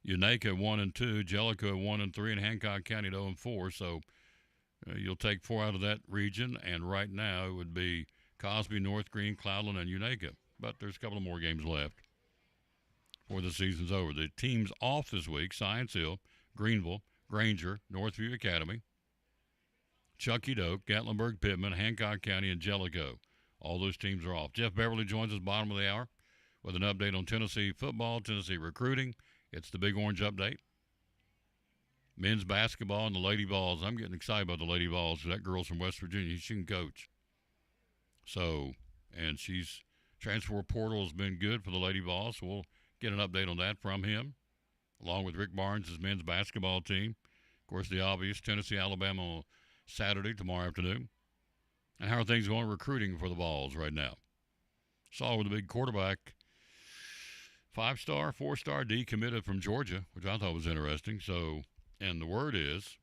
A: Unaka 1-2. Jellicoe 1-3, and Hancock County 0-4. So you'll take 4 out of that region, and right now it would be Cosby, North Green, Cloudland, and Unaka. But there's a couple of more games left before the season's over. The teams off this week: Science Hill, Greenville, Granger, Northview Academy, Chucky Doak, Gatlinburg, Pittman, Hancock County, and Jellicoe. All those teams are off. Jeff Beverly joins us bottom of the hour with an update on Tennessee football, Tennessee recruiting. It's the Big Orange Update. Men's basketball and the Lady Vols. I'm getting excited about the Lady Vols. That girl's from West Virginia. She can coach. So, and she's transfer portal has been good for the Lady Vols. So we'll get an update on that from him, along with Rick Barnes' men's basketball team. Of course, the obvious, Tennessee, Alabama on Saturday, tomorrow afternoon. And how are things going recruiting for the Vols right now? Saw with the big quarterback, 5-star, 4-star decommitted from Georgia, which I thought was interesting. So, and the word is,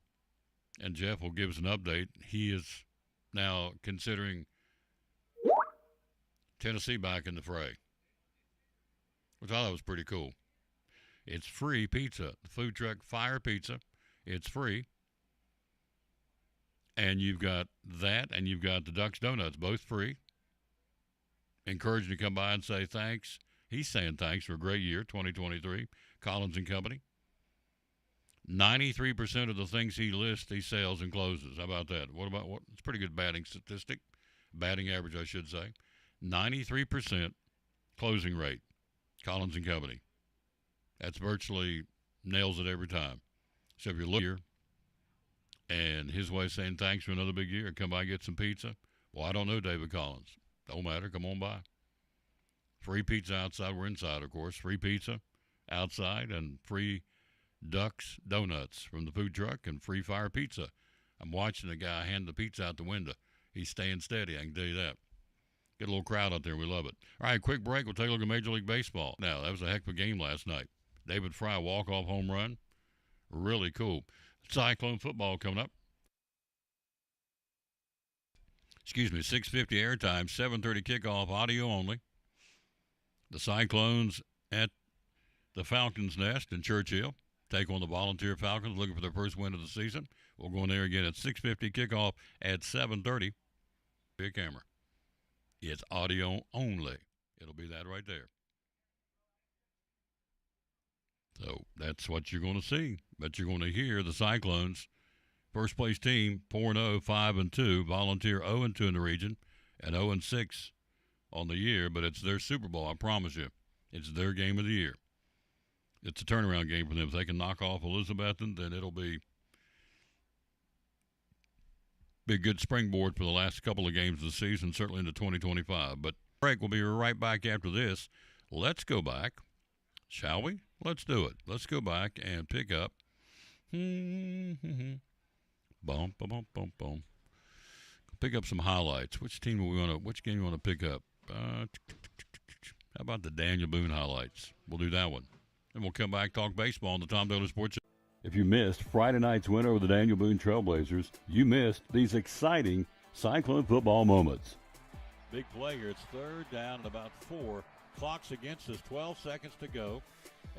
A: and Jeff will give us an update, he is now considering Tennessee back in the fray, which I thought was pretty cool. It's free pizza. The food truck Fire Pizza, it's free. And you've got that, and you've got the Ducks Donuts, both free. Encouraging you to come by and say thanks. He's saying thanks for a great year, 2023, Collins and Company. 93% of the things he lists, he sells and closes. How about that? It's a pretty good batting statistic. Batting average, I should say. 93% closing rate, Collins and Company. That's virtually nails it every time. So if you're looking here, and his way of saying thanks for another big year, come by and get some pizza. Well, I don't know David Collins. Don't matter. Come on by. Free pizza outside. We're inside, of course. Free pizza outside and free Ducks Donuts from the food truck and free Fire Pizza. I'm watching the guy hand the pizza out the window. He's staying steady, I can tell you that. Get a little crowd out there. We love it. All right, quick break. We'll take a look at Major League Baseball. Now, that was a heck of a game last night. David Fry, walk-off home run. Really cool. Cyclone football coming up. 6:50 airtime, 7:30 kickoff, audio only. The Cyclones at the Falcons' Nest in Churchill take on the Volunteer Falcons, looking for their first win of the season. We'll go in there again at 6:50 kickoff at 7:30. Big camera. It's audio only. It'll be that right there. So that's what you're going to see. But you're going to hear the Cyclones, first place team, 4-0, 5-2, Volunteer 0-2 in the region, and 0-6 on the year. But it's their Super Bowl, I promise you. It's their game of the year. It's a turnaround game for them. If they can knock off Elizabethton, then it'll be a good springboard for the last couple of games of the season, certainly into 2025. But break, we'll be right back after this. Let's go back, shall we? Let's do it. Let's go back and pick up. Boom, boom, boom, boom, boom. Pick up some highlights. Which game you want to pick up? How about the Daniel Boone highlights? We'll do that one. And we'll come back, talk baseball on the Tom Dillon Sports. If you missed Friday night's win over the Daniel Boone Trailblazers, you missed these exciting Cyclone football moments.
L: Big play here. It's third down and about 4. Clock's against us, 12 seconds to go.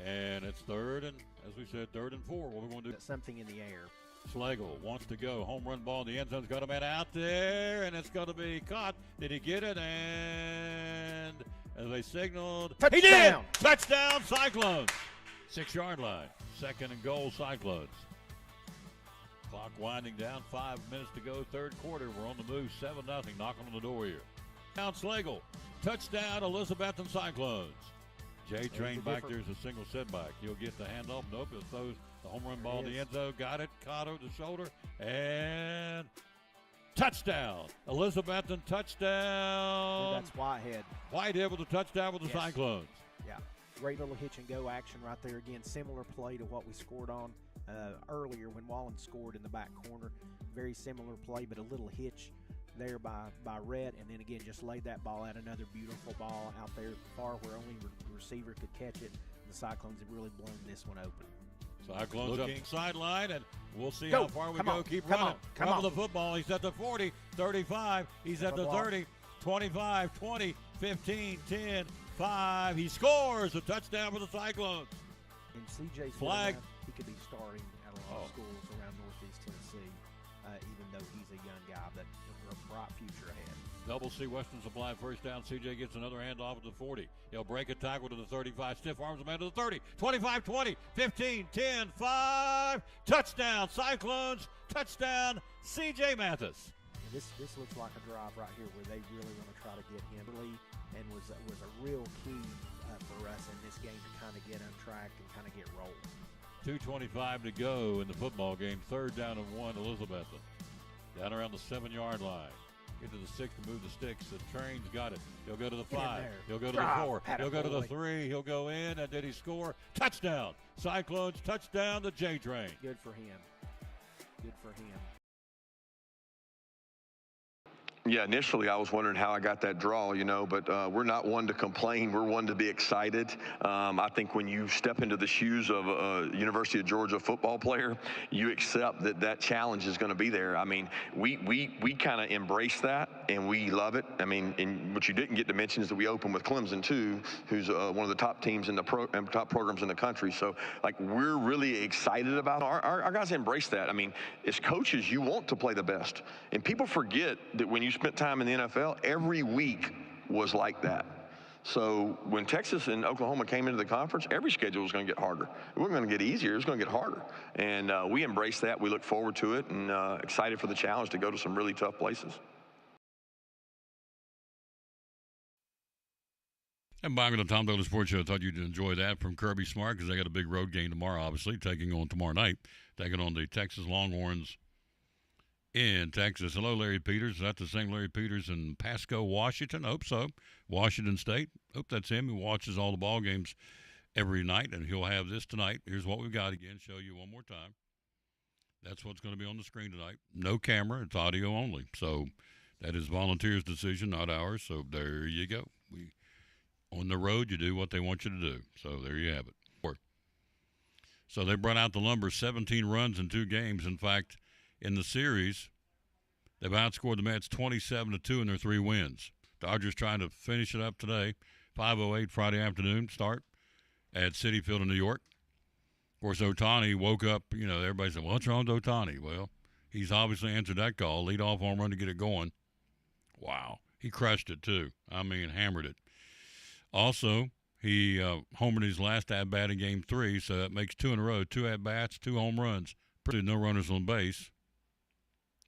L: And it's third and, as we said, 3rd and 4. What we're going to do?
M: Something in the air.
L: Schlegel wants to go. Home run ball in the end zone's got a man out there, and it's going to be caught. Did he get it? And as they signaled,
M: touchdown.
L: He did! Touchdown, Cyclones. 6-yard line. 2nd and goal, Cyclones. Clock winding down. 5 minutes to go, 3rd quarter. We're on the move, 7-0. Knocking on the door here. Down Schlegel. Touchdown, Elizabethton Cyclones. Jay Train back there's a single setback. He'll get the handoff. Nope, he'll throw the home run ball in the end zone. Got it. Caught over the shoulder. And touchdown. Elizabethton touchdown.
M: And that's Whitehead.
L: Whitehead with a touchdown with the Cyclones.
M: Yeah. Great little hitch and go action right there. Again, similar play to what we scored on earlier when Wallen scored in the back corner. Very similar play, but a little hitch there by Rhett, and then again just laid that ball out, another beautiful ball out there far where only receiver could catch it. The Cyclones have really blown this one open.
L: Cyclones looking sideline, and we'll see
M: Go.
L: how far we
M: Come
L: go.
M: on.
L: Keep
M: Come
L: running.
M: on. Come
L: Run
M: on.
L: with the football. He's at the 40, 35. He's at the
M: block.
L: 30, 25, 20, 15, 10, 5. He scores a touchdown for the Cyclones.
M: And CJ's
L: Flag.
M: he could be starting at a lot of schools around Northeast Tennessee, even though he's a young guy, but a bright future ahead.
L: Double C Western Supply first down. CJ gets another handoff at the 40. He'll break a tackle to the 35. Stiff arms the man to the 30. 25, 20, 15, 10, 5. Touchdown, Cyclones. Touchdown, CJ Mathis.
M: And this looks like a drive right here where they really want to try to get him early, and was a real key for us in this game to kind of get untracked and kind of get rolled.
L: 2:25 to go in the football game. Third down and 1, Elizabethton. Down around the 7-yard line. Get to the 6 to move the sticks. The Train's got it. He'll go to the 5.
M: there.
L: He'll go to
M: Drop.
L: the 4. He'll go to the
M: Attaboy.
L: 3. He'll go in, and did he score? Touchdown. Cyclones touchdown to J-Train.
M: Good for him. Good for him.
N: Yeah, initially I was wondering how I got that draw, but we're not one to complain. We're one to be excited. I think when you step into the shoes of a University of Georgia football player, you accept that challenge is going to be there. I mean, we kind of embrace that, and we love it. I mean, and what you didn't get to mention is that we open with Clemson, too, who's one of the top teams in the top programs in the country. So, we're really excited about our guys embrace that. I mean, as coaches, you want to play the best. And people forget that when you spent time in the NFL, every week was like that. So when Texas and Oklahoma came into the conference, every schedule was going to get harder. It wasn't going to get easier. It was going to get harder. And we embrace that. We look forward to it, and excited for the challenge to go to some really tough places.
A: And back on the Tom Douglas Sports Show, I thought you'd enjoy that from Kirby Smart, because they got a big road game tomorrow, obviously, taking on tomorrow night, taking on the Texas Longhorns in Texas. Hello, Larry Peters. Is that the same Larry Peters in Pasco, Washington? I hope so. Washington State. Hope that's him. He watches all the ball games every night, and he'll have this tonight. Here's what we've got again. Show you one more time. That's what's going to be on the screen tonight. No camera. It's audio only. So that is Volunteers' decision, not ours. So there you go. On the road, you do what they want you to do. So there you have it. So they brought out the lumber, 17 runs in 2 games. In fact, in the series, they've outscored the Mets 27-2 in their 3 wins. Dodgers trying to finish it up today. 5:08 Friday afternoon start at Citi Field in New York. Of course, Ohtani woke up, everybody said, what's wrong with Ohtani? Well, he's obviously answered that call. Lead-off home run to get it going. Wow. He crushed it, too. I mean, hammered it. Also, he homered his last at-bat in Game 3, so that makes 2 in a row. 2 at-bats, 2 home runs. No runners on base.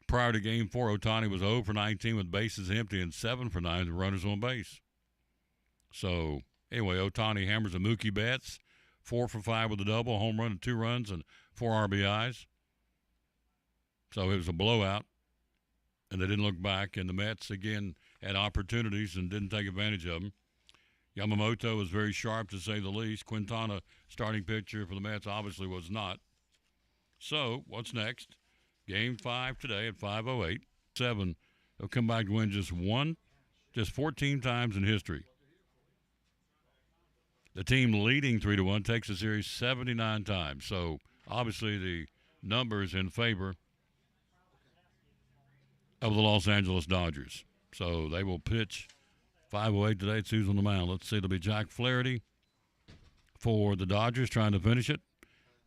A: Prior to Game 4, Ohtani was 0 for 19 with bases empty and 7 for 9 with runners on base. So, anyway, Ohtani hammers a Mookie Betts, 4 for 5 with a double, home run and 2 runs and 4 RBIs. So it was a blowout, and they didn't look back. And the Mets, again, had opportunities and didn't take advantage of them. Yamamoto was very sharp, to say the least. Quintana, starting pitcher for the Mets, obviously was not. So, what's next? Game 5 today at 5:08. 7. They'll come back to win just 14 times in history. The team leading 3-1 takes the series 79 times. So, obviously, the numbers in favor of the Los Angeles Dodgers. So, they will pitch 5:08 today. It's who's on the mound. Let's see. It'll be Jack Flaherty for the Dodgers trying to finish it.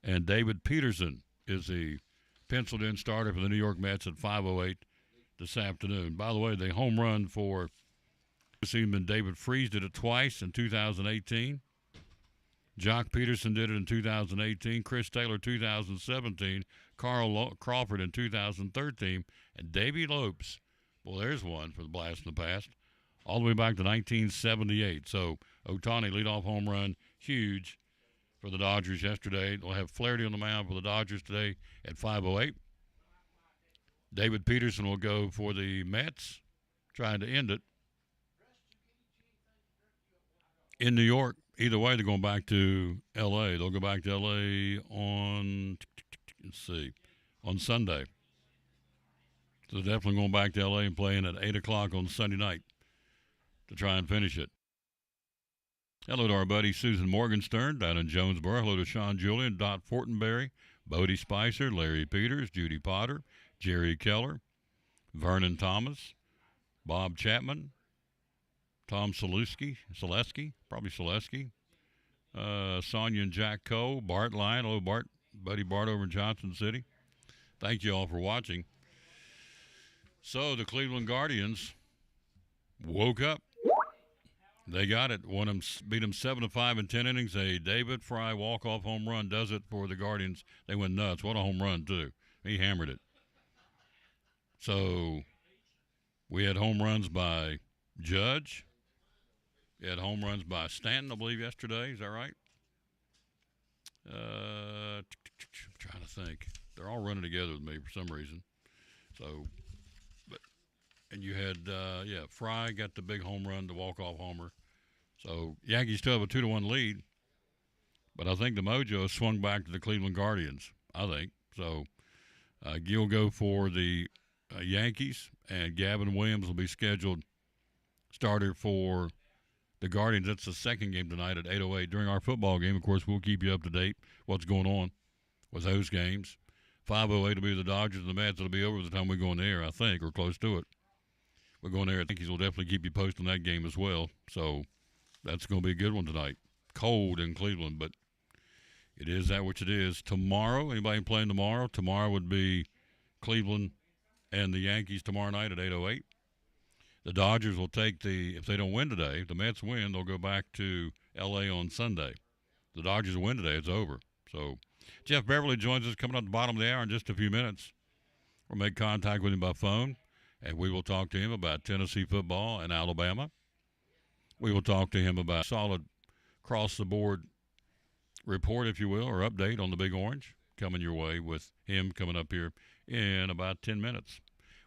A: And David Peterson is the penciled-in starter for the New York Mets at 5:08 this afternoon. By the way, the home run for this season, David Freese did it twice in 2018. Jock Peterson did it in 2018. Chris Taylor 2017. Carl Crawford in 2013. And Davey Lopes, well, there's one for the blast in the past, all the way back to 1978. So Ohtani leadoff home run, huge for the Dodgers yesterday. They'll have Flaherty on the mound for the Dodgers today at 5:08. David Peterson will go for the Mets, trying to end it in New York. Either way, they're going back to L.A. They'll go back to L.A. on Sunday. So definitely going back to L.A. and playing at 8 o'clock on Sunday night to try and finish it. Hello to our buddy Susan Morgenstern down in Jonesboro. Hello to Sean Julian, Dot Fortenberry, Bodie Spicer, Larry Peters, Judy Potter, Jerry Keller, Vernon Thomas, Bob Chapman, Tom Selesky, Sonia and Jack Cole, Bart Lyon. Hello, Bart, buddy Bart over in Johnson City. Thank you all for watching. So the Cleveland Guardians woke up. They got it. Beat them 7-5 in 10 innings. A David Fry walk-off home run does it for the Guardians. They went nuts. What a home run, too. He hammered it. So we had home runs by Judge. We had home runs by Stanton, I believe, yesterday. Is that right? I'm trying to think. They're all running together with me for some reason. So, and you had, Fry got the big home run, the walk-off homer. So Yankees still have a 2-1 lead. But I think the mojo swung back to the Cleveland Guardians, I think. So Gil go for the Yankees, and Gavin Williams will be scheduled starter for the Guardians. That's the second game tonight at 8:08. During our football game, of course, we'll keep you up to date what's going on with those games. 5:08 will be the Dodgers and the Mets. It'll be over by the time we go on the air, I think, or close to it. We're going there. I think will definitely keep you posted on that game as well. So that's going to be a good one tonight. Cold in Cleveland, but it is that which it is. Tomorrow, anybody playing tomorrow? Tomorrow would be Cleveland and the Yankees tomorrow night at 8:08. The Dodgers will take if they don't win today, if the Mets win, they'll go back to L.A. on Sunday. The Dodgers win today, it's over. So Jeff Beverly joins us coming up at the bottom of the hour in just a few minutes. We'll make contact with him by phone, and we will talk to him about Tennessee football and Alabama. We will talk to him about solid across-the-board report, if you will, or update on the Big Orange coming your way with him coming up here in about 10 minutes.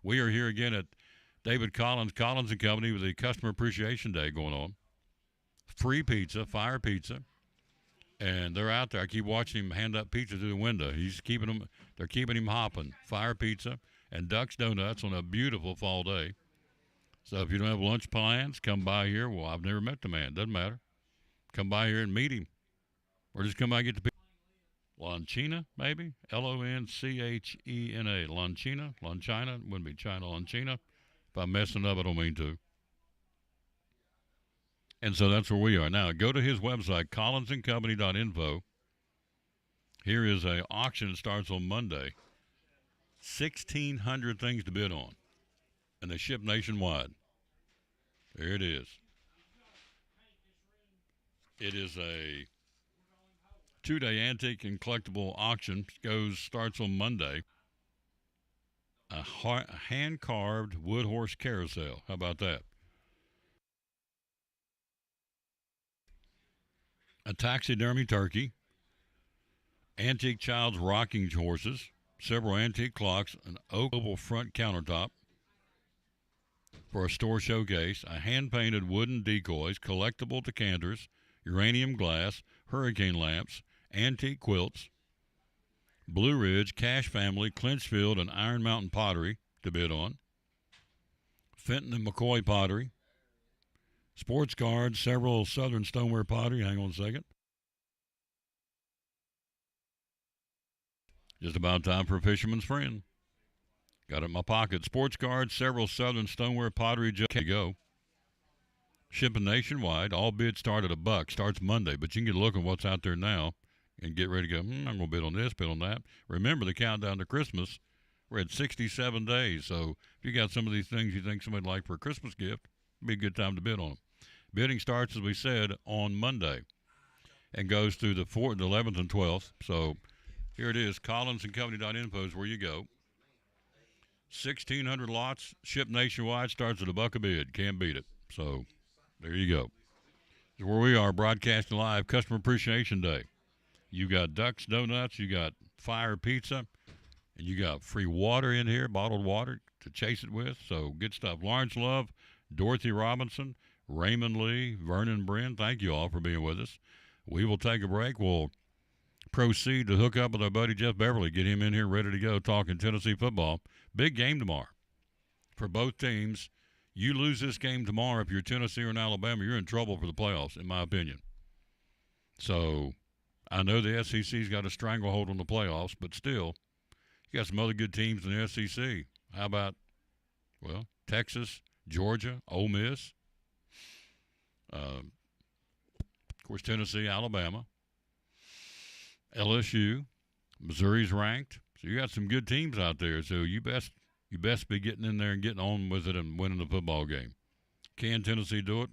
A: We are here again at David Collins and Company with the Customer Appreciation Day going on. Free pizza, fire pizza. And they're out there. I keep watching him hand up pizza through the window. They're keeping him hopping. Fire pizza and Duck's Donuts on a beautiful fall day. So if you don't have lunch plans, come by here. Well, I've never met the man. Doesn't matter. Come by here and meet him. Or just come by and get the pizza. Lonchina, maybe? Lonchena. Lonchina. Wouldn't be China. Lonchina. If I'm messing up, I don't mean to. And so that's where we are. Now, go to his website, collinsandcompany.info. Here is an auction that starts on Monday. 1,600 things to bid on. And they ship nationwide. There it is. It is a 2-day antique and collectible auction. Starts on Monday. A hand-carved wood horse carousel. How about that? A taxidermy turkey, antique child's rocking horses, several antique clocks, an oval front countertop for a store showcase, a hand-painted wooden decoys, collectible decanters, uranium glass, hurricane lamps, antique quilts, Blue Ridge, Cash Family, Clinchfield, and Iron Mountain pottery to bid on, Fenton and McCoy pottery, sports cards, several Southern stoneware pottery. Hang on a second. Just about time for a fisherman's friend. Got it in my pocket. Sports cards, several Southern stoneware pottery. Just to go. Shipping nationwide. All bids start at $1. Starts Monday, but you can get a look at what's out there now and get ready to go, I'm going to bid on this, bid on that. Remember the countdown to Christmas. We're at 67 days. So if you got some of these things you think somebody'd like for a Christmas gift, it'd be a good time to bid on them. Bidding starts, as we said, on Monday and goes through the 11th and 12th. So here it is, collinsandcompany.info is where you go. 1,600 lots, shipped nationwide, starts at $1 a bid. Can't beat it. So there you go. This is where we are, broadcasting live, Customer Appreciation Day. You got Duck's Donuts, you got fire pizza, and you got free water in here, bottled water to chase it with. So good stuff. Lawrence Love, Dorothy Robinson, Raymond Lee, Vernon Brin, thank you all for being with us. We will take a break. We'll proceed to hook up with our buddy Jeff Beverly, get him in here ready to go talking Tennessee football. Big game tomorrow. for both teams. You lose this game tomorrow, if you're Tennessee or Alabama, you're in trouble for the playoffs, in my opinion. So I know the SEC's got a stranglehold on the playoffs, but still, you got some other good teams in the SEC. How about, well, Texas, Georgia, Ole Miss, of course, Tennessee, Alabama, LSU, Missouri's ranked. So you got some good teams out there. So you best be getting in there and getting on with it and winning the football game. Can Tennessee do it?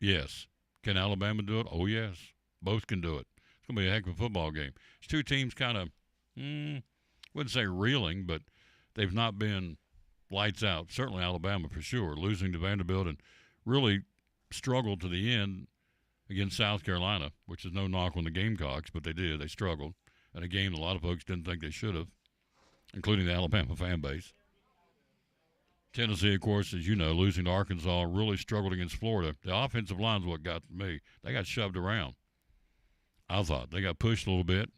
A: Yes. Can Alabama do it? Oh, yes. Both can do it. It's going to be a heck of a football game. It's two teams kind of, wouldn't say reeling, but they've not been lights out. Certainly Alabama for sure, losing to Vanderbilt and really struggled to the end against South Carolina, which is no knock on the Gamecocks, but they did. They struggled in a game a lot of folks didn't think they should have, including the Alabama fan base. Tennessee, of course, as you know, losing to Arkansas, really struggled against Florida. The offensive line's what got me. They got shoved around. I thought they got pushed a little bit,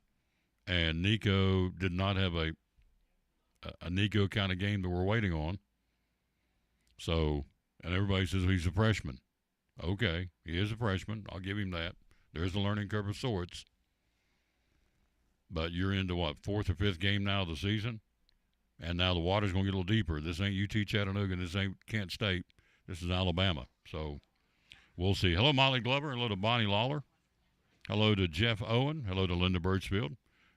A: and Nico did not have a Nico kind of game that we're waiting on. So, and everybody says he's a freshman. Okay, he is a freshman. I'll give him that. There's a learning curve of sorts. But you're into, what, fourth or fifth game now of the season? And now the water's going to get a little deeper. This ain't UT Chattanooga, and this ain't Kent State. This is Alabama. So we'll see. Hello, Molly Glover. Hello to Bonnie Lawler. Hello to Jeff Owen. Hello to Linda Birchfield.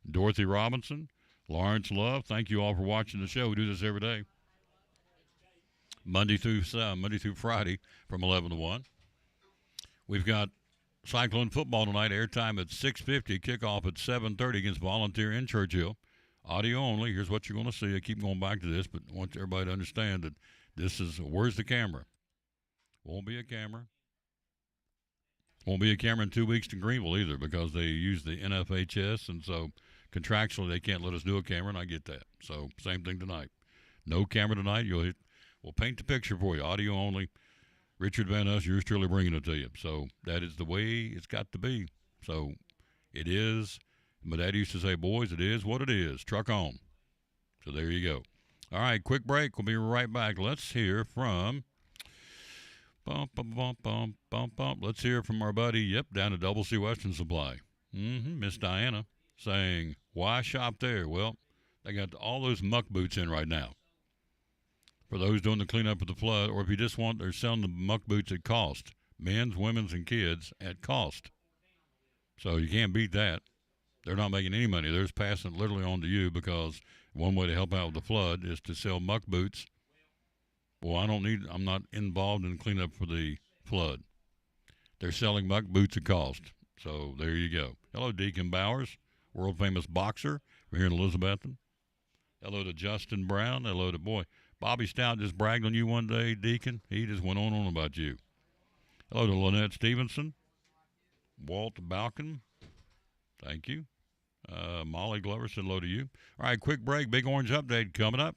A: Dorothy Robinson. Lawrence Love. Thank you all for watching the show. We do this every day. Monday through Friday from 11 to 1. We've got Cyclone football tonight. Airtime at 6:50. Kickoff at 7:30 against Volunteer in Churchill. Audio only. Here's what you're going to see. I keep going back to this, but I want everybody to understand that this is, where's the camera? Won't be a camera. Won't be a camera in 2 weeks to Greenville either, because they use the NFHS, and so contractually they can't let us do a camera, and I get that. So same thing tonight. No camera tonight. We'll paint the picture for you. Audio only. Richard Van Us, yours truly, bringing it to you. So that is the way it's got to be. So it is. My dad used to say, boys, it is what it is. Truck on. So there you go. All right, quick break. We'll be right back. Let's hear from Let's hear from our buddy, down at Double C Western Supply. Miss Diana saying, why shop there? Well, they got all those muck boots in right now. For those doing the cleanup of the flood, or if you just want, they're selling the muck boots at cost. Men's, women's, and kids at cost. So you can't beat that. They're not making any money. They're just passing it literally on to you, because one way to help out with the flood is to sell muck boots. Well, I'm not involved in cleanup for the flood. They're selling muck boots at cost. So there you go. Hello, Deacon Bowers, world famous boxer from here in Elizabethton. Hello to Justin Brown. Hello to, Bobby Stout just bragged on you one day, Deacon. He just went on about you. Hello to Lynette Stevenson. Walt Balkin. Thank you. Molly Glover said hello to you. All right, quick break. Big Orange update coming up.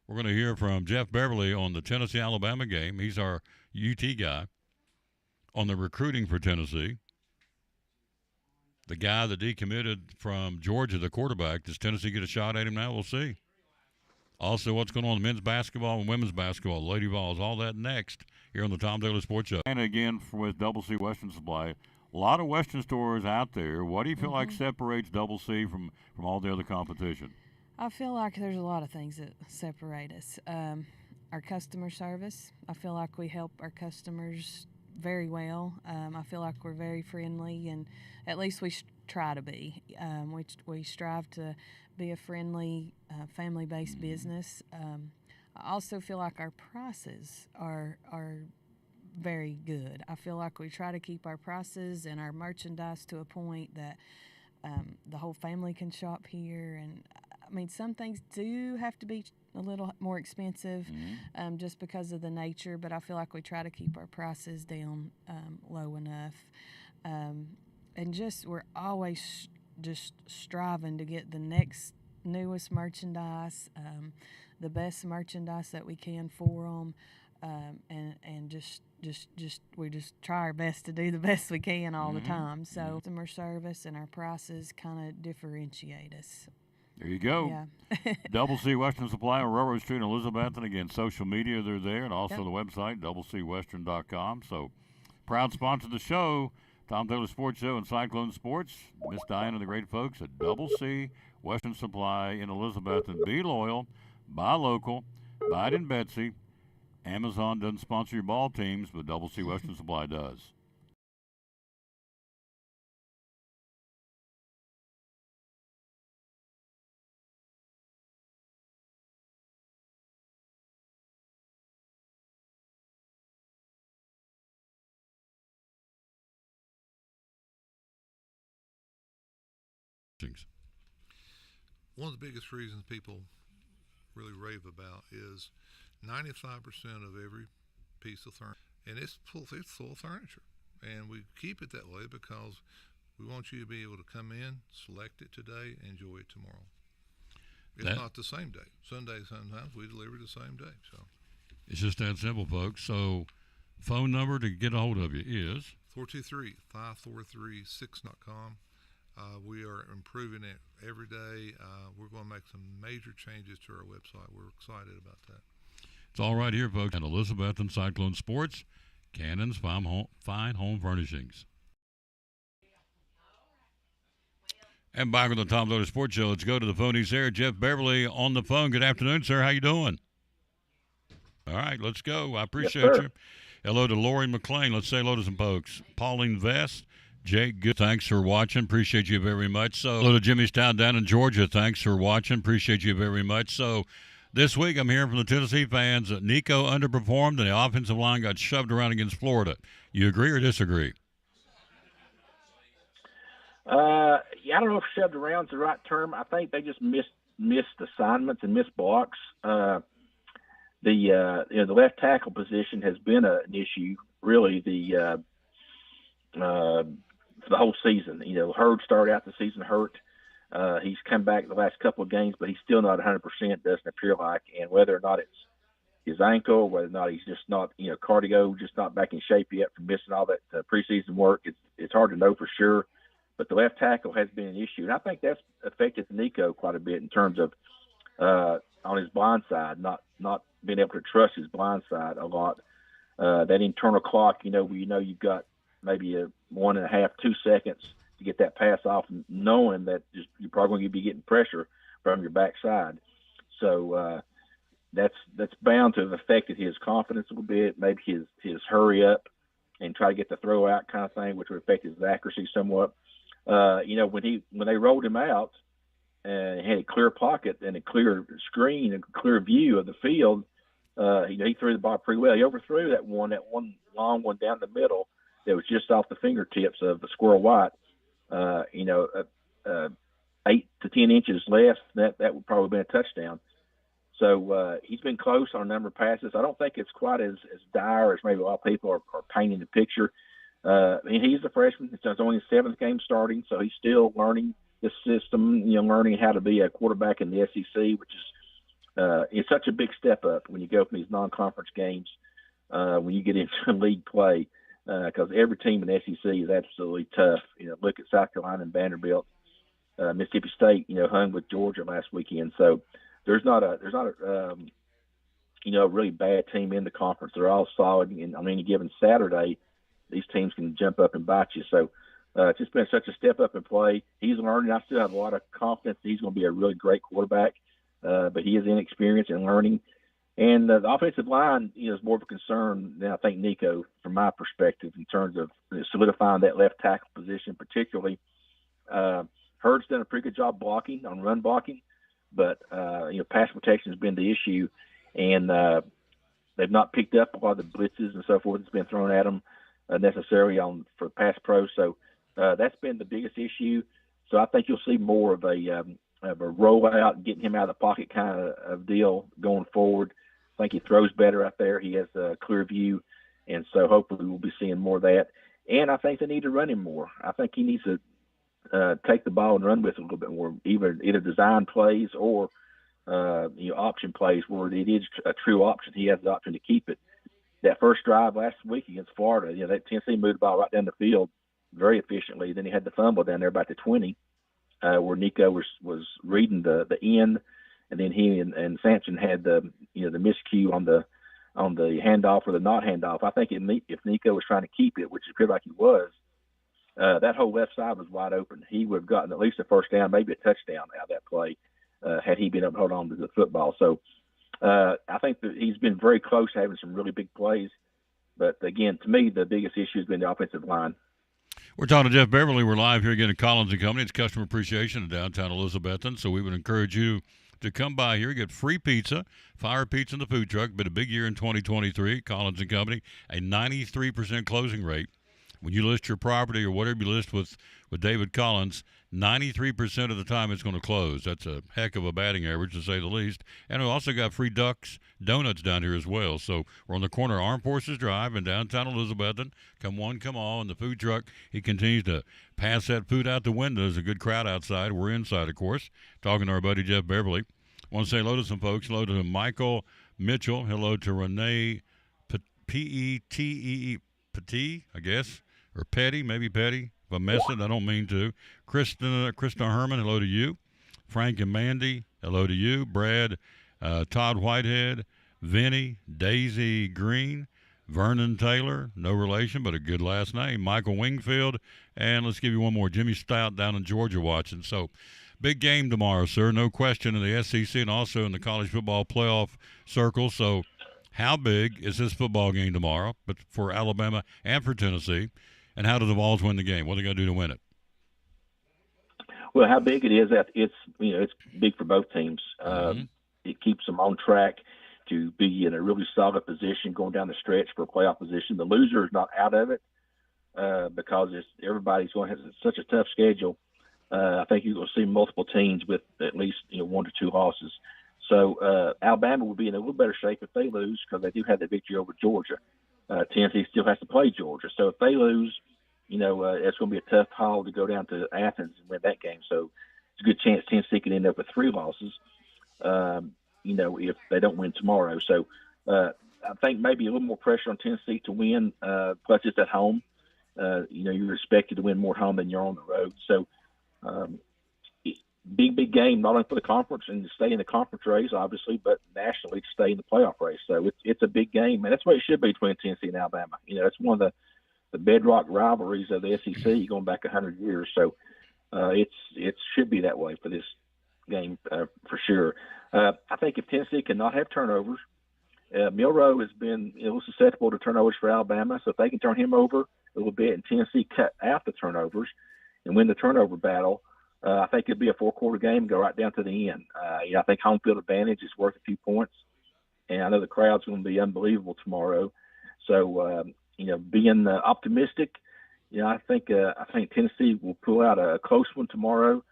A: We're going to hear from Jeff Beverly on the Tennessee-Alabama game. He's our UT guy on the recruiting for Tennessee. The guy that decommitted from Georgia, the quarterback. Does Tennessee get a shot at him now? We'll see. Also, what's going on in men's basketball and women's basketball, Lady Vols, all that next here on the Tom Daly Sports Show. And again, with Double C Western Supply, a lot of Western stores out there. What do you feel like separates Double C from all the other competition?
O: I feel like there's a lot of things that separate us. Our customer service, I feel like we help our customers very well. I feel like we're very friendly, and at least we try to be. We strive to be a friendly, family-based business. I also feel like our prices are very good. I feel like we try to keep our prices and our merchandise to a point that the whole family can shop here. And I mean, some things do have to be a little more expensive just because of the nature, but I feel like we try to keep our prices down low enough. And just, we're always just striving to get the newest merchandise, the best merchandise that we can for them, and just we just try our best to do the best we can all the time. So customer service and our prices kind of differentiate us.
L: There you go.
O: Yeah.
L: Double C Western Supply on Railroad Street in Elizabeth. And again, social media, they're there. And also
O: Yep.
L: the website, doublecwestern.com. So, proud sponsor of the show, Tom Taylor Sports Show and Cyclone Sports. Miss Diane and the great folks at Double C Western Supply in Elizabeth. And be loyal, buy local, buy it in Betsy. Amazon doesn't sponsor your ball teams, but Double C Western Supply does.
K: One of the biggest reasons people really rave about is 95% of every piece of furniture, and it's full of furniture. And we keep it that way because we want you to be able to come in, select it today, enjoy it tomorrow. It's not the same day. Sunday, sometimes we deliver the same day. So
A: it's just that simple, folks. So phone number to get a hold of you is
K: 423-543-6.com. We are improving it every day. We're going to make some major changes to our website. We're excited about that.
A: It's all right here, folks. And Elizabeth and Cyclone Sports, Cannon's Fine Home Furnishings. And back on the Tom Taylor Sports Show, let's go to the phone. He's there, Jeff Beverly on the phone. Good afternoon, sir. How you doing? All right, let's go. I appreciate you. Hello to Lori McLean. Let's say hello to some folks. Pauline Vest. Jake, good. Thanks for watching. Appreciate you very much. So, hello to Jimmystown down in Georgia. Thanks for watching. Appreciate you very much. So, this week I'm hearing from the Tennessee fans that Nico underperformed and the offensive line got shoved around against Florida. You agree or disagree?
P: Yeah, I don't know if shoved around is the right term. I think they just missed assignments and missed blocks. The left tackle position has been an issue, really, for the whole season. Hurd started out the season hurt. He's come back the last couple of games, but he's still not 100%, doesn't appear like. And whether or not it's his ankle, whether or not he's just not, cardio, just not back in shape yet from missing all that preseason work, it's hard to know for sure. But the left tackle has been an issue. And I think that's affected Nico quite a bit in terms of on his blind side, not being able to trust his blind side a lot. That internal clock, where you've got maybe a 1.5, 2 seconds to get that pass off, knowing that you're probably going to be getting pressure from your backside. So that's bound to have affected his confidence a little bit, maybe his hurry up and try to get the throw out kind of thing, which would affect his accuracy somewhat. When they rolled him out and had a clear pocket and a clear screen and clear view of the field, he threw the ball pretty well. He overthrew that one long one down the middle that was just off the fingertips of the Squirrel White. 8 to 10 inches less, that would probably be a touchdown. So he's been close on a number of passes. I don't think it's quite as dire as maybe a lot of people are painting the picture. He's a freshman. It's only his 7th game starting, so he's still learning the system, learning how to be a quarterback in the SEC, which is such a big step up when you go from these non-conference games, when you get into league play, because every team in the SEC is absolutely tough. Look at South Carolina and Vanderbilt. Mississippi State, hung with Georgia last weekend. So there's not a really bad team in the conference. They're all solid. And on any given Saturday, these teams can jump up and bite you. So it's just been such a step up in play. He's learning. I still have a lot of confidence that he's going to be a really great quarterback, but he is inexperienced in learning. And the offensive line, is more of a concern than I think Nico, from my perspective, in terms of solidifying that left tackle position, particularly. Hurd's done a pretty good job blocking, on run blocking, but pass protection has been the issue, and they've not picked up a lot of the blitzes and so forth that's been thrown at them necessarily for pass pro. So that's been the biggest issue. So I think you'll see more of a rollout, getting him out of the pocket kind of deal going forward. I think he throws better out there. He has a clear view, and so hopefully we'll be seeing more of that. And I think they need to run him more. I think he needs to take the ball and run with it a little bit more, either design plays or option plays where it is a true option. He has the option to keep it. That first drive last week against Florida, that Tennessee moved the ball right down the field very efficiently. Then he had the fumble down there about the 20. where Nico was reading the end, and then he and Sampson had the miscue on the handoff or the not handoff. I think if Nico was trying to keep it, which it appeared like he was, that whole left side was wide open. He would have gotten at least a first down, maybe a touchdown out of that play, had he been able to hold on to the football. So I think that he's been very close to having some really big plays. But again, to me, the biggest issue has been the offensive line.
A: We're talking to Jeff Beverly. We're live here again at Collins & Company. It's Customer Appreciation in downtown Elizabethton. So we would encourage you to come by here, get free pizza, fire pizza in the food truck. Been a big year in 2023. Collins & Company, a 93% closing rate. When you list your property or whatever you list with David Collins, 93% of the time it's going to close. That's a heck of a batting average, to say the least. And we also got free Ducks donuts down here as well. So we're on the corner of Armed Forces Drive in downtown Elizabethton. Come one, come all. And the food truck, he continues to pass that food out the window. There's a good crowd outside. We're inside, of course, talking to our buddy Jeff Beverly. Want to say hello to some folks. Hello to Michael Mitchell. Hello to Renee P-E-T-E-E, Petit, I guess, or Petty, maybe Petty. If I miss it, I don't mean to. Krista Herman, hello to you. Frank and Mandy, hello to you. Brad, Todd Whitehead, Vinny, Daisy Green, Vernon Taylor, no relation, but a good last name. Michael Wingfield, and let's give you one more. Jimmy Stout down in Georgia watching. So, big game tomorrow, sir. No question in the SEC and also in the college football playoff circle. So, how big is this football game tomorrow, but for Alabama and for Tennessee? And how do the Vols win the game? What are they going to do to win it?
P: Well, how big it is, that it's big for both teams. It keeps them on track to be in a really solid position going down the stretch for a playoff position. The loser is not out of it because everybody's going to have such a tough schedule. I think you're going to see multiple teams with at least 1 to 2 losses. So Alabama will be in a little better shape if they lose because they do have the victory over Georgia. Tennessee still has to play Georgia. So if they lose, it's going to be a tough haul to go down to Athens and win that game. So it's a good chance Tennessee can end up with 3 losses, if they don't win tomorrow. So I think maybe a little more pressure on Tennessee to win, plus it's at home. You're expected to win more at home than you're on the road. So big game, not only for the conference and to stay in the conference race, obviously, but nationally to stay in the playoff race. So it's a big game, and that's what it should be between Tennessee and Alabama. It's one of the bedrock rivalries of the SEC going back 100 years. So it should be that way for this game for sure. I think if Tennessee cannot have turnovers, Milroe has been susceptible to turnovers for Alabama. So if they can turn him over a little bit and Tennessee cut out the turnovers and win the turnover battle, I think it'd be a 4-quarter game and go right down to the end. I think home field advantage is worth a few points, and I know the crowd's going to be unbelievable tomorrow. So, being optimistic, I think Tennessee will pull out a close one tomorrow,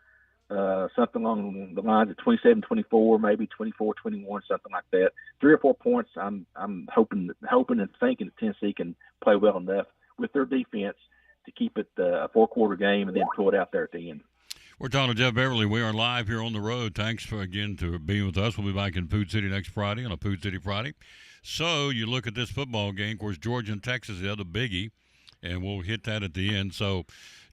P: something along the lines of 27-24, maybe 24-21, something like that. 3 or 4 points. I'm hoping and thinking that Tennessee can play well enough with their defense to keep it a 4-quarter game and then pull it out there at the end.
A: We're talking to Jeff Beverly. We are live here on the road. Thanks for being with us. We'll be back in Food City next Friday on a Food City Friday. So you look at this football game. Of course, Georgia and Texas is the other biggie, and we'll hit that at the end. So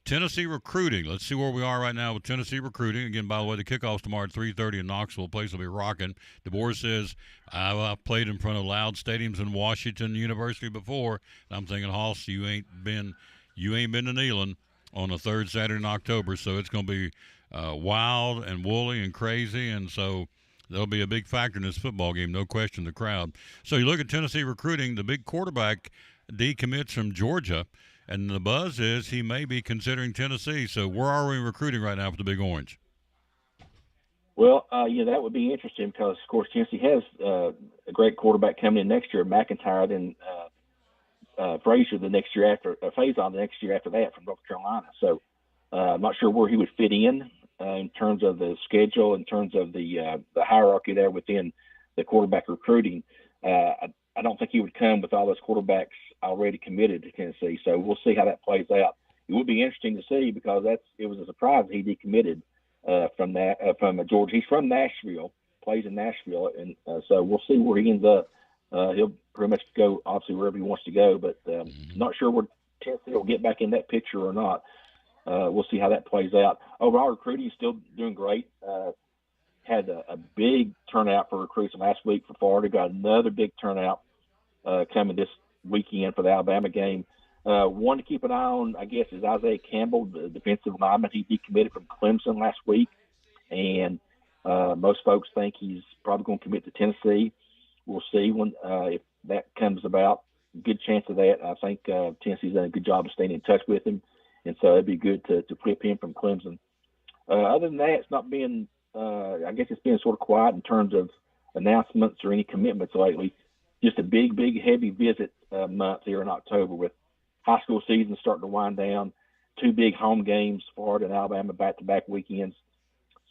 A: Tennessee recruiting. Let's see where we are right now with Tennessee recruiting. Again, by the way, the kickoff's tomorrow at 3:30 in Knoxville. The place will be rocking. DeBoer says, I've played in front of loud stadiums in Washington University before. And I'm thinking, Hoss, you ain't been to Neyland on the 3rd Saturday in October, so it's going to be wild and woolly and crazy, and so there'll be a big factor in this football game, no question, the crowd. So you look at Tennessee recruiting, the big quarterback decommits from Georgia, and the buzz is he may be considering Tennessee. So where are we recruiting right now for the Big Orange?
P: Well, that would be interesting because, of course, Tennessee has a great quarterback coming in next year, McIntyre, then Frazier the next year after, Faison the next year after that from North Carolina. So I'm not sure where he would fit in terms of the schedule, in terms of the hierarchy there within the quarterback recruiting. I don't think he would come with all those quarterbacks already committed to Tennessee. So we'll see how that plays out. It would be interesting to see because it was a surprise that he decommitted from Georgia. He's from Nashville, plays in Nashville, and so we'll see where he ends up. He'll pretty much go, obviously, wherever he wants to go, but not sure where Tennessee will get back in that picture or not. we'll see how that plays out. Overall, recruiting is still doing great. Had a big turnout for recruits last week for Florida. Got another big turnout coming this weekend for the Alabama game. One to keep an eye on, I guess, is Isaiah Campbell, the defensive lineman. He decommitted from Clemson last week, and most folks think he's probably going to commit to Tennessee. We'll see when if that comes about. Good chance of that. I think Tennessee's done a good job of staying in touch with him, and so it'd be good to flip him from Clemson. Other than that, it's not been I guess it's been sort of quiet in terms of announcements or any commitments lately. Just a big, heavy visit month here in October with high school season starting to wind down. 2 big home games, Florida and Alabama, back-to-back weekends.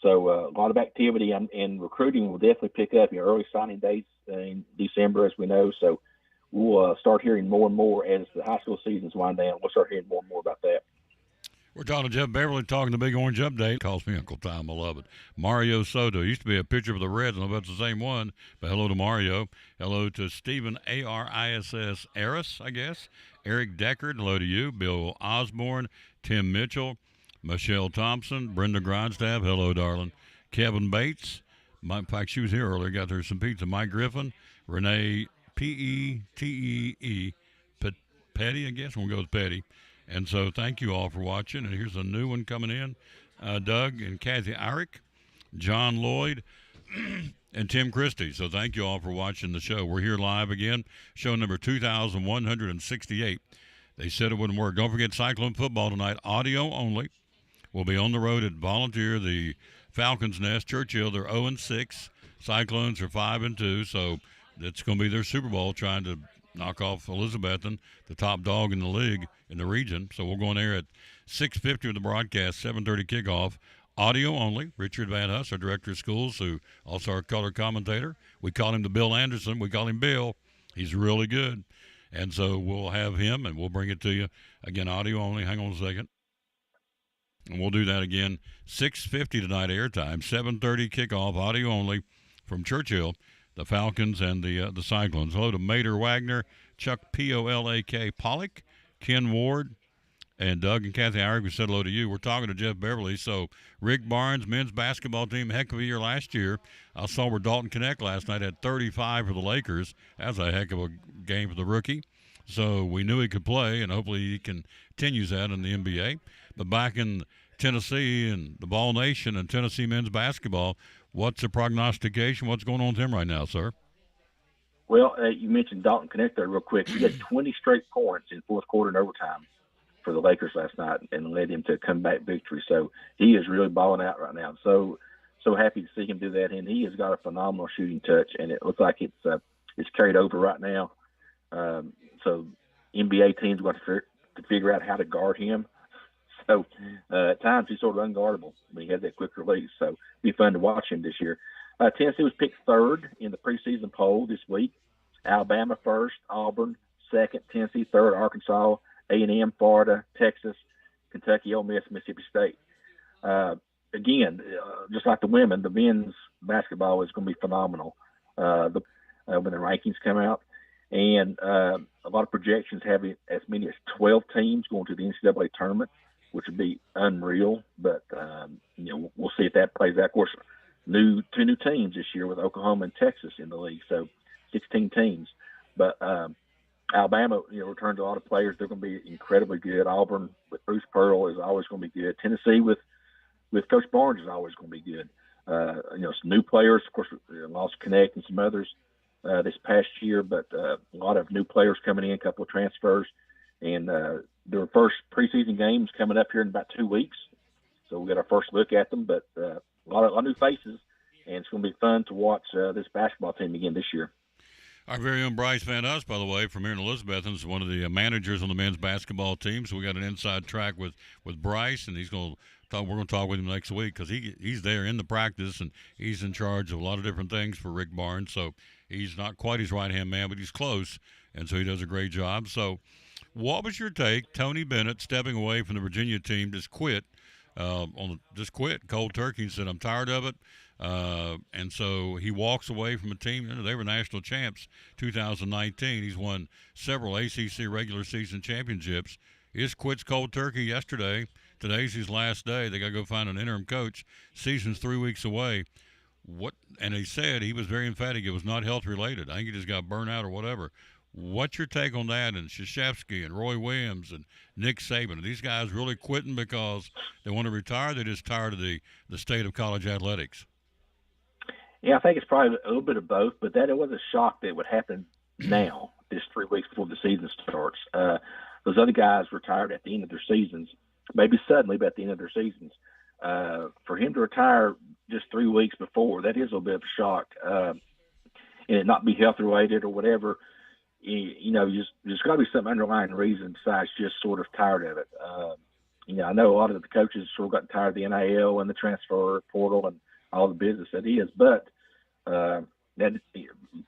P: So a lot of activity and recruiting will definitely pick up. Early signing dates in December, as we know. So we'll start hearing more and more as the high school seasons wind down. We'll start hearing more and more about that.
A: We're talking to Jeff Beverly, talking the Big Orange Update. Calls me Uncle Tom, I love it. Mario Soto used to be a pitcher for the Reds. I don't know if that's the same one, but hello to Mario. Hello to Stephen ARISS Aris, I guess. Eric Deckard, hello to you. Bill Osborne, Tim Mitchell, Michelle Thompson, Brenda Grindstaff, hello, darling. Kevin Bates, in fact, she was here earlier, got her some pizza. Mike Griffin, Renee Petty, Petty, I guess. We'll go with Petty. And so thank you all for watching. And here's a new one coming in. Doug and Kathy Irick, John Lloyd, and Tim Christie. So thank you all for watching the show. We're here live again, show number 2168. They said it wouldn't work. Don't forget Cyclone football tonight, audio only. We'll be on the road at Volunteer, the Falcons Nest, Churchill. They're 0-6. Cyclones are 5-2. So it's going to be their Super Bowl, trying to knock off Elizabethton, the top dog in the league in the region. So we'll go on air at 6:50 with the broadcast, 7:30 kickoff. Audio only. Richard Van Huss, our director of schools, who also our color commentator. We call him the Bill Anderson. We call him Bill. He's really good. And so we'll have him, and we'll bring it to you. Again, audio only. Hang on a second. And we'll do that again. 6:50 tonight airtime, 7:30 kickoff, audio only from Churchill, the Falcons and the Cyclones. Hello to Mater Wagner, Chuck Polak Pollock, Ken Ward, and Doug and Kathy Irick. We said hello to you. We're talking to Jeff Beverly. So Rick Barnes, men's basketball team, heck of a year last year. I saw where Dalton Connect last night had 35 for the Lakers. That was a heck of a game for the rookie. So we knew he could play, and hopefully he continues that in the NBA. But back in Tennessee and the Ball Nation and Tennessee men's basketball, what's the prognostication? What's going on with him right now, sir?
P: Well, you mentioned Dalton Connect there real quick. He had 20 straight points in fourth quarter and overtime for the Lakers last night and led him to a comeback victory. So he is really balling out right now. So happy to see him do that. And he has got a phenomenal shooting touch, and it looks like it's carried over right now. So NBA teams got to figure out how to guard him. So at times he's sort of unguardable when he has that quick release. So it'll be fun to watch him this year. Tennessee was picked third in the preseason poll this week. Alabama first, Auburn second, Tennessee third, Arkansas, A&M, Florida, Texas, Kentucky, Ole Miss, Mississippi State. Again, just like the women, the men's basketball is going to be phenomenal when the rankings come out. And a lot of projections have it as many as 12 teams going to the NCAA tournament, which would be unreal. But, we'll see if that plays out. Of course, two new teams this year with Oklahoma and Texas in the league, so 16 teams. But Alabama, returned a lot of players. They're going to be incredibly good. Auburn with Bruce Pearl is always going to be good. Tennessee with Coach Barnes is always going to be good. Some new players, of course, lost Connect and some others this past year, but a lot of new players coming in, a couple of transfers, and their first preseason games coming up here in about 2 weeks. So we got our first look at them, but a lot of new faces, and it's going to be fun to watch this basketball team again this year.
A: Our very own Bryce Van Us, by the way, from here in Elizabethton, is one of the managers on the men's basketball team. So we got an inside track with Bryce, and we're going to talk with him next week because he's there in the practice, and he's in charge of a lot of different things for Rick Barnes. So he's not quite his right-hand man, but he's close, and so he does a great job. So what was your take? Tony Bennett stepping away from the Virginia team, just quit cold turkey, and said, I'm tired of it. And so he walks away from a team. They were national champs 2019. He's won several ACC regular season championships. He just quits cold turkey yesterday Today's his last day. They got to go find an interim coach. Season's 3 weeks away. And he said he was very emphatic. It was not health related. I think he just got burnt out or whatever. What's your take on that? And Krzyzewski and Roy Williams and Nick Saban, are these guys really quitting because they want to retire? They're just tired of the state of college athletics.
P: Yeah, I think it's probably a little bit of both, but that it was a shock that it would happen now, just 3 weeks before the season starts. Those other guys retired at the end of their seasons, maybe suddenly, but at the end of their seasons. For him to retire just 3 weeks before, that is a little bit of a shock. And it not be health related or whatever. There's got to be some underlying reason besides just sort of tired of it. I know a lot of the coaches sort of got tired of the NIL and the transfer portal and all the business that is, but that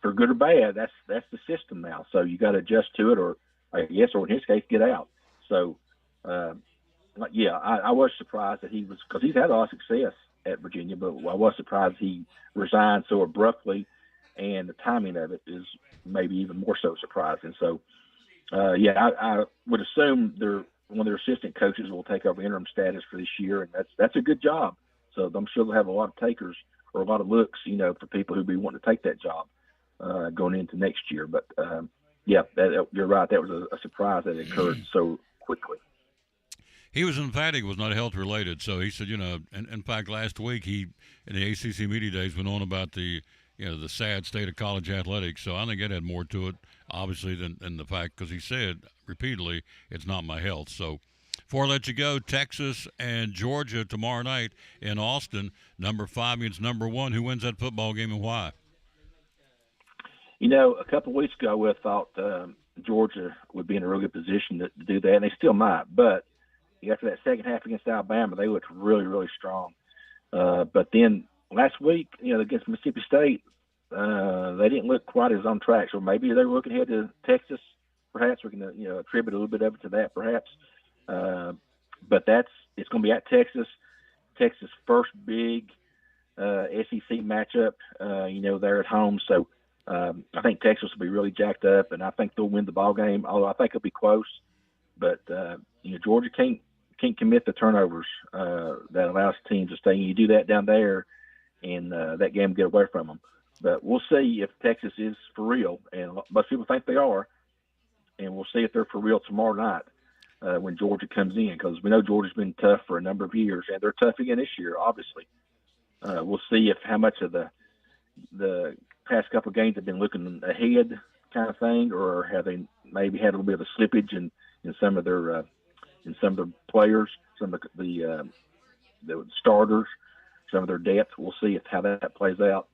P: for good or bad, that's the system now. So you got to adjust to it, or I guess, or in his case, get out. So, I was surprised that he was, because he's had a lot of success at Virginia, but I was surprised he resigned so abruptly, and the timing of it is maybe even more so surprising. So, I would assume one of their assistant coaches will take over interim status for this year, and that's a good job. So I'm sure they'll have a lot of takers or a lot of looks, for people who'd be wanting to take that job going into next year. But you're right. That was a surprise that it occurred so quickly.
A: He was emphatic it was not health related. So he said, and in fact, last week he, in the ACC Media Days, went on about the sad state of college athletics. So I think it had more to it, obviously, than the fact, because he said repeatedly, it's not my health. So before I let you go, Texas and Georgia tomorrow night in Austin, number 5 against number 1. Who wins that football game and why?
P: A couple of weeks ago, we thought Georgia would be in a real good position to do that, and they still might. But after that second half against Alabama, they looked really, really strong. But then last week, against Mississippi State, they didn't look quite as on track. So maybe they were looking ahead to Texas. Perhaps we can, attribute a little bit of it to that, perhaps. But it's going to be at Texas. Texas' first big SEC matchup, they're at home. So I think Texas will be really jacked up, and I think they'll win the ball game, although I think it'll be close. But, Georgia can't commit the turnovers that allows teams to stay. You do that down there, and that game will get away from them. But we'll see if Texas is for real, and most people think they are, and we'll see if they're for real tomorrow night when Georgia comes in, because we know Georgia's been tough for a number of years, and they're tough again this year, obviously. We'll see if how much of the past couple of games have been looking ahead kind of thing, or have they maybe had a little bit of a slippage in some of their players, some of the starters, some of their depth. We'll see how that plays out.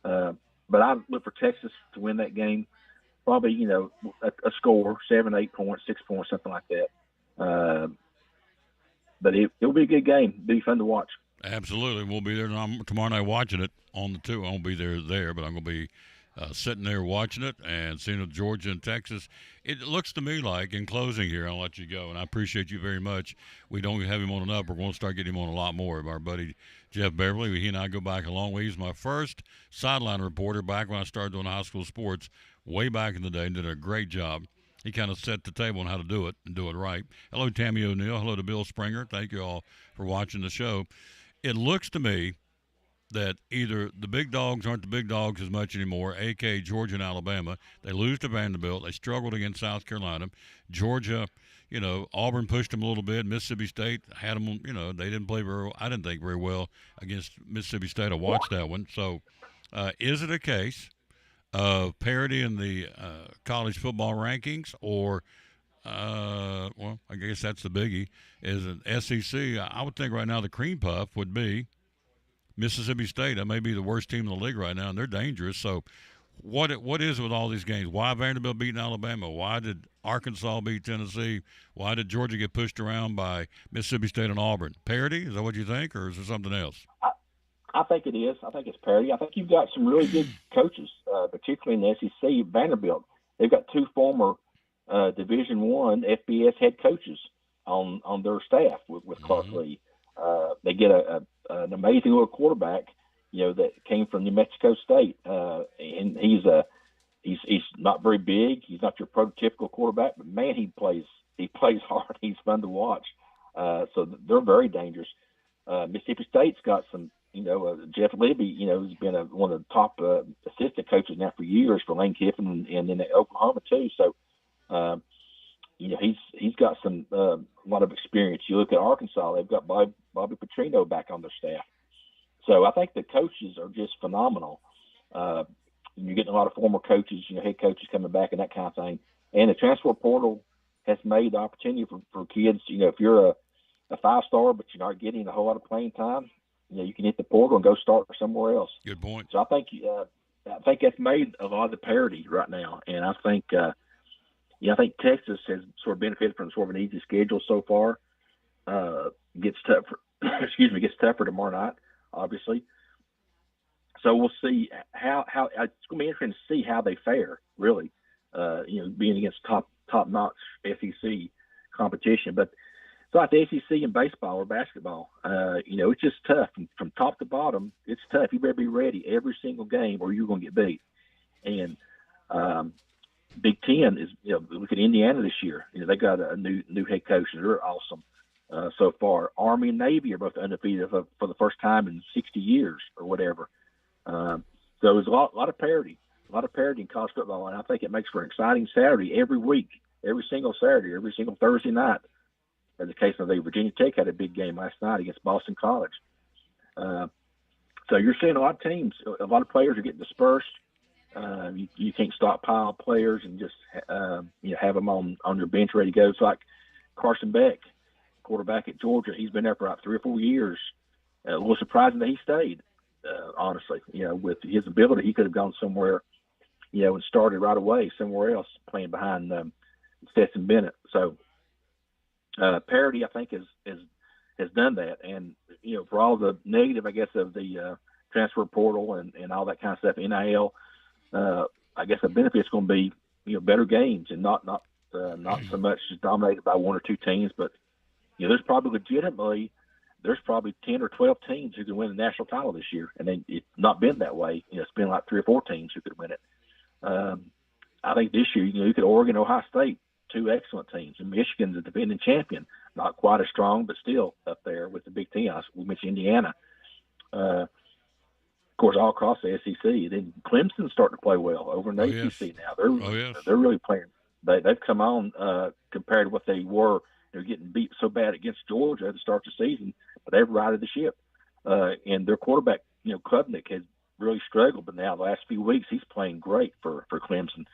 P: But I look for Texas to win that game, probably, a score, 7, 8 points, 6 points, something like that. But it'll be a good game. It'll be fun to watch.
A: Absolutely. We'll be there tomorrow night watching it on the 2. I won't be there, but I'm going to be sitting there watching it and seeing it, Georgia and Texas. It looks to me like, in closing here, I'll let you go, and I appreciate you very much. We don't have him on enough. We're going to start getting him on a lot more. Our buddy Jeff Beverly, he and I go back a long way. He's my first sideline reporter back when I started doing high school sports way back in the day, and did a great job. He kind of set the table on how to do it and do it right. Hello, Tammy O'Neill. Hello to Bill Springer. Thank you all for watching the show. It looks to me that either the big dogs aren't the big dogs as much anymore, a.k.a. Georgia and Alabama. They lose to Vanderbilt. They struggled against South Carolina. Georgia, Auburn pushed them a little bit. Mississippi State had them, they didn't play I didn't think very well against Mississippi State. I watched that one. So is it a case of parity in the college football rankings, or I guess that's the biggie, is an SEC? I would think right now the cream puff would be Mississippi State. That may be the worst team in the league right now, and they're dangerous. So what is with all these games? Why Vanderbilt beating Alabama? Why did Arkansas beat Tennessee? Why did Georgia get pushed around by Mississippi State and Auburn? Parity? Is that what you think, or is there something else?
P: I think it is. I think it's parity. I think you've got some really good coaches, particularly in the SEC. Vanderbilt, they've got 2 former Division I FBS head coaches on their staff with Clark Lee. They get an amazing little quarterback, that came from New Mexico State, and he's not very big. He's not your prototypical quarterback, but man, he plays hard. He's fun to watch. So they're very dangerous. Mississippi State's got some, Jeff Libby, has been one of the top assistant coaches now for years for Lane Kiffin, and then at Oklahoma too. So, he's got some a lot of experience. You look at Arkansas; they've got Bobby Petrino back on their staff. So I think the coaches are just phenomenal. You're getting a lot of former coaches, head coaches coming back and that kind of thing. And the transfer portal has made the opportunity for kids. If you're a 5-star, but you're not getting a whole lot of playing time, you can hit the portal and go start somewhere else.
A: Good point.
P: So I think that's made a lot of the parity right now, and I think I think Texas has sort of benefited from sort of an easy schedule so far. Gets tougher. Gets tougher tomorrow night, obviously. So we'll see how it's going to be interesting to see how they fare. Really, being against top-notch SEC competition, but it's like the SEC in baseball or basketball. It's just tough from top to bottom. It's tough. You better be ready every single game, or you're going to get beat. And Big Ten is, look at Indiana this year. They got a new head coach, and they're awesome so far. Army and Navy are both undefeated for the first time in 60 years or whatever. So there's a lot of parity in college football, and I think it makes for an exciting Saturday every week, every single Saturday, every single Thursday night. As the case of Virginia Tech had a big game last night against Boston College. So you're seeing a lot of teams, a lot of players are getting dispersed. You can't stockpile players and just have them on your bench ready to go. It's like Carson Beck, quarterback at Georgia. He's been there for about 3 or 4 years. A little surprising that he stayed. Honestly, with his ability, he could have gone somewhere, and started right away somewhere else, playing behind Stetson Bennett. So parity, I think, has done that. And for all the negative, I guess, of the transfer portal and all that kind of stuff, NIL. I guess the benefit's going to be, better games and not so much just dominated by 1 or 2 teams, but there's probably 10 or 12 teams who can win the national title this year, and then it's not been that way. It's been like 3 or 4 teams who could win it. I think this year, you could Oregon, Ohio State, 2 excellent teams, and Michigan's the defending champion, not quite as strong, but still up there with the Big Ten. We mentioned Indiana. Of course, all across the SEC. Then Clemson's starting to play well over in the ACC now. They're really playing. They've come on compared to what they were. They're getting beat so bad against Georgia at the start of the season, but they've righted the ship. And their quarterback, Klubnik, has really struggled, but now the last few weeks he's playing great for Clemson.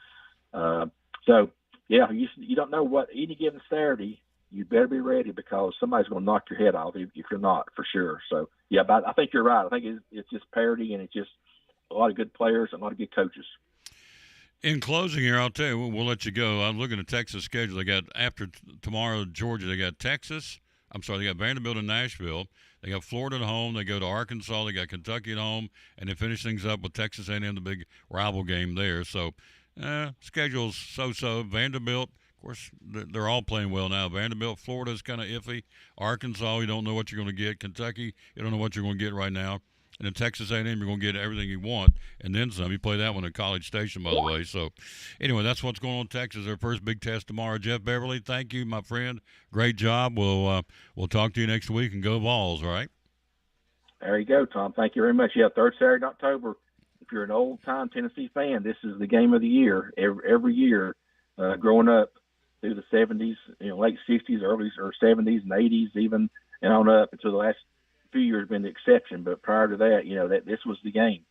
P: So you don't know what any given Saturday. You better be ready because somebody's going to knock your head off if you're not, for sure. So, but I think you're right. I think it's just parity, and it's just a lot of good players and a lot of good coaches.
A: In closing here, I'll tell you, we'll let you go. I'm looking at Texas' schedule. They got, after tomorrow, Georgia, they got they got Vanderbilt and Nashville. They got Florida at home. They go to Arkansas. They got Kentucky at home. And they finish things up with Texas A&M, the big rival game there. So, schedule's so-so. Vanderbilt, of course, they're all playing well now. Vanderbilt, Florida's kind of iffy. Arkansas, you don't know what you're going to get. Kentucky, you don't know what you're going to get right now. And in Texas A&M, you're going to get everything you want, and then some. You play that one at College Station, by the way. So, anyway, that's what's going on in Texas. Their first big test tomorrow. Jeff Beverly, thank you, my friend. Great job. We'll talk to you next week, and go Vols, all right?
P: There you go, Tom. Thank you very much. Yeah, 3rd Saturday in October. If you're an old-time Tennessee fan, this is the game of the year every year. Growing up through the 70s, late 60s, early or 70s and 80s even, and on up until the last few years been the exception. But prior to that, that this was the game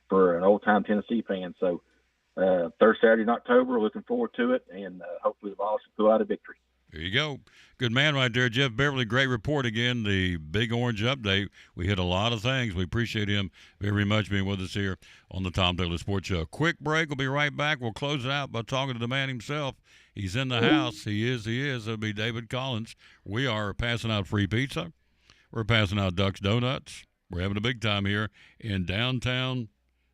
P: for an old-time Tennessee fan. So 3rd Saturday in October, looking forward to it, and hopefully the Vols will pull out a victory.
A: There you go. Good man right there, Jeff Beverly. Great report again, the Big Orange Update. We hit a lot of things. We appreciate him very much being with us here on the Tom Taylor Sports Show. Quick break. We'll be right back. We'll close it out by talking to the man himself. He's in the house. He is. It'll be David Collins. We are passing out free pizza. We're passing out Duck's Donuts. We're having a big time here in downtown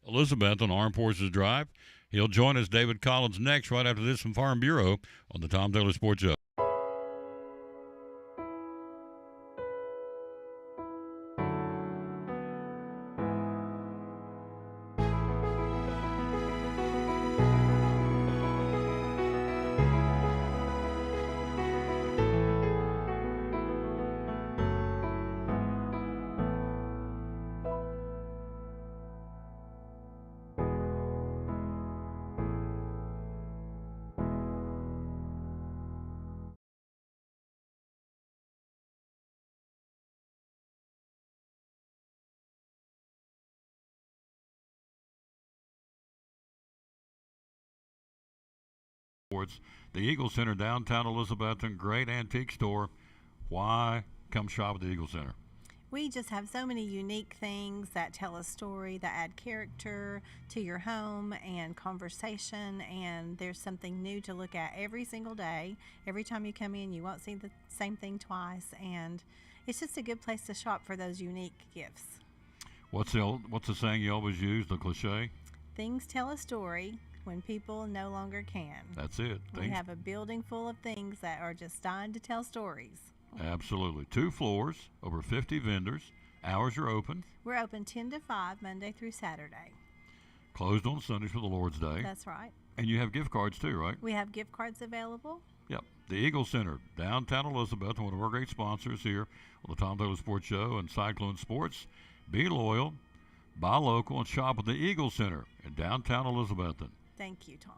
A: Elizabeth on Armed Forces Drive. He'll join us, David Collins, next, right after this from Farm Bureau on the Tom Taylor Sports Show. Sports, the Eagle Center, downtown Elizabethton, great antique store. Why come shop at the Eagle Center?
Q: We just have so many unique things that tell a story, that add character to your home and conversation, and there's something new to look at every single day. Every time you come in, you won't see the same thing twice, and it's just a good place to shop for those unique gifts.
A: What's the saying you always use, the cliche?
Q: Things tell a story when people no longer can.
A: That's it.
Q: We have a building full of things that are just dying to tell stories.
A: Absolutely. 2 floors, over 50 vendors. Hours are open.
Q: We're open 10 to 5 Monday through Saturday.
A: Closed on Sundays for the Lord's Day.
Q: That's right.
A: And you have gift cards too, right?
Q: We have gift cards available.
A: Yep. The Eagle Center, downtown Elizabeth, one of our great sponsors here on the Tom Taylor Sports Show and Cyclone Sports. Be loyal, buy local, and shop at the Eagle Center in downtown Elizabethton.
Q: Thank you, Tom.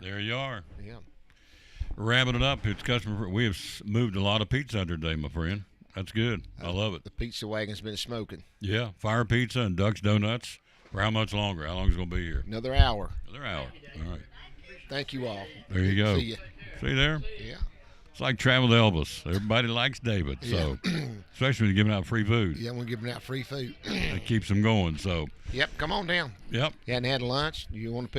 A: There you are.
R: Yeah.
A: Wrapping it up, it's customer. We have moved a lot of pizza out there today, my friend. That's good. I love it.
R: The pizza wagon's been smoking.
A: Yeah, Fire Pizza and Duck's Donuts. For how much longer? How long is it going to be here?
R: Another hour.
A: Another hour. All right.
R: Thank you all.
A: There you go.
R: See you.
A: See there?
R: Yeah.
A: It's like traveling with Elvis. Everybody likes David, so especially when you're giving out free food.
R: Yeah, we're giving out free food.
A: It keeps them going. So.
R: Yep, come on down.
A: Yep.
R: You hadn't had lunch. You want a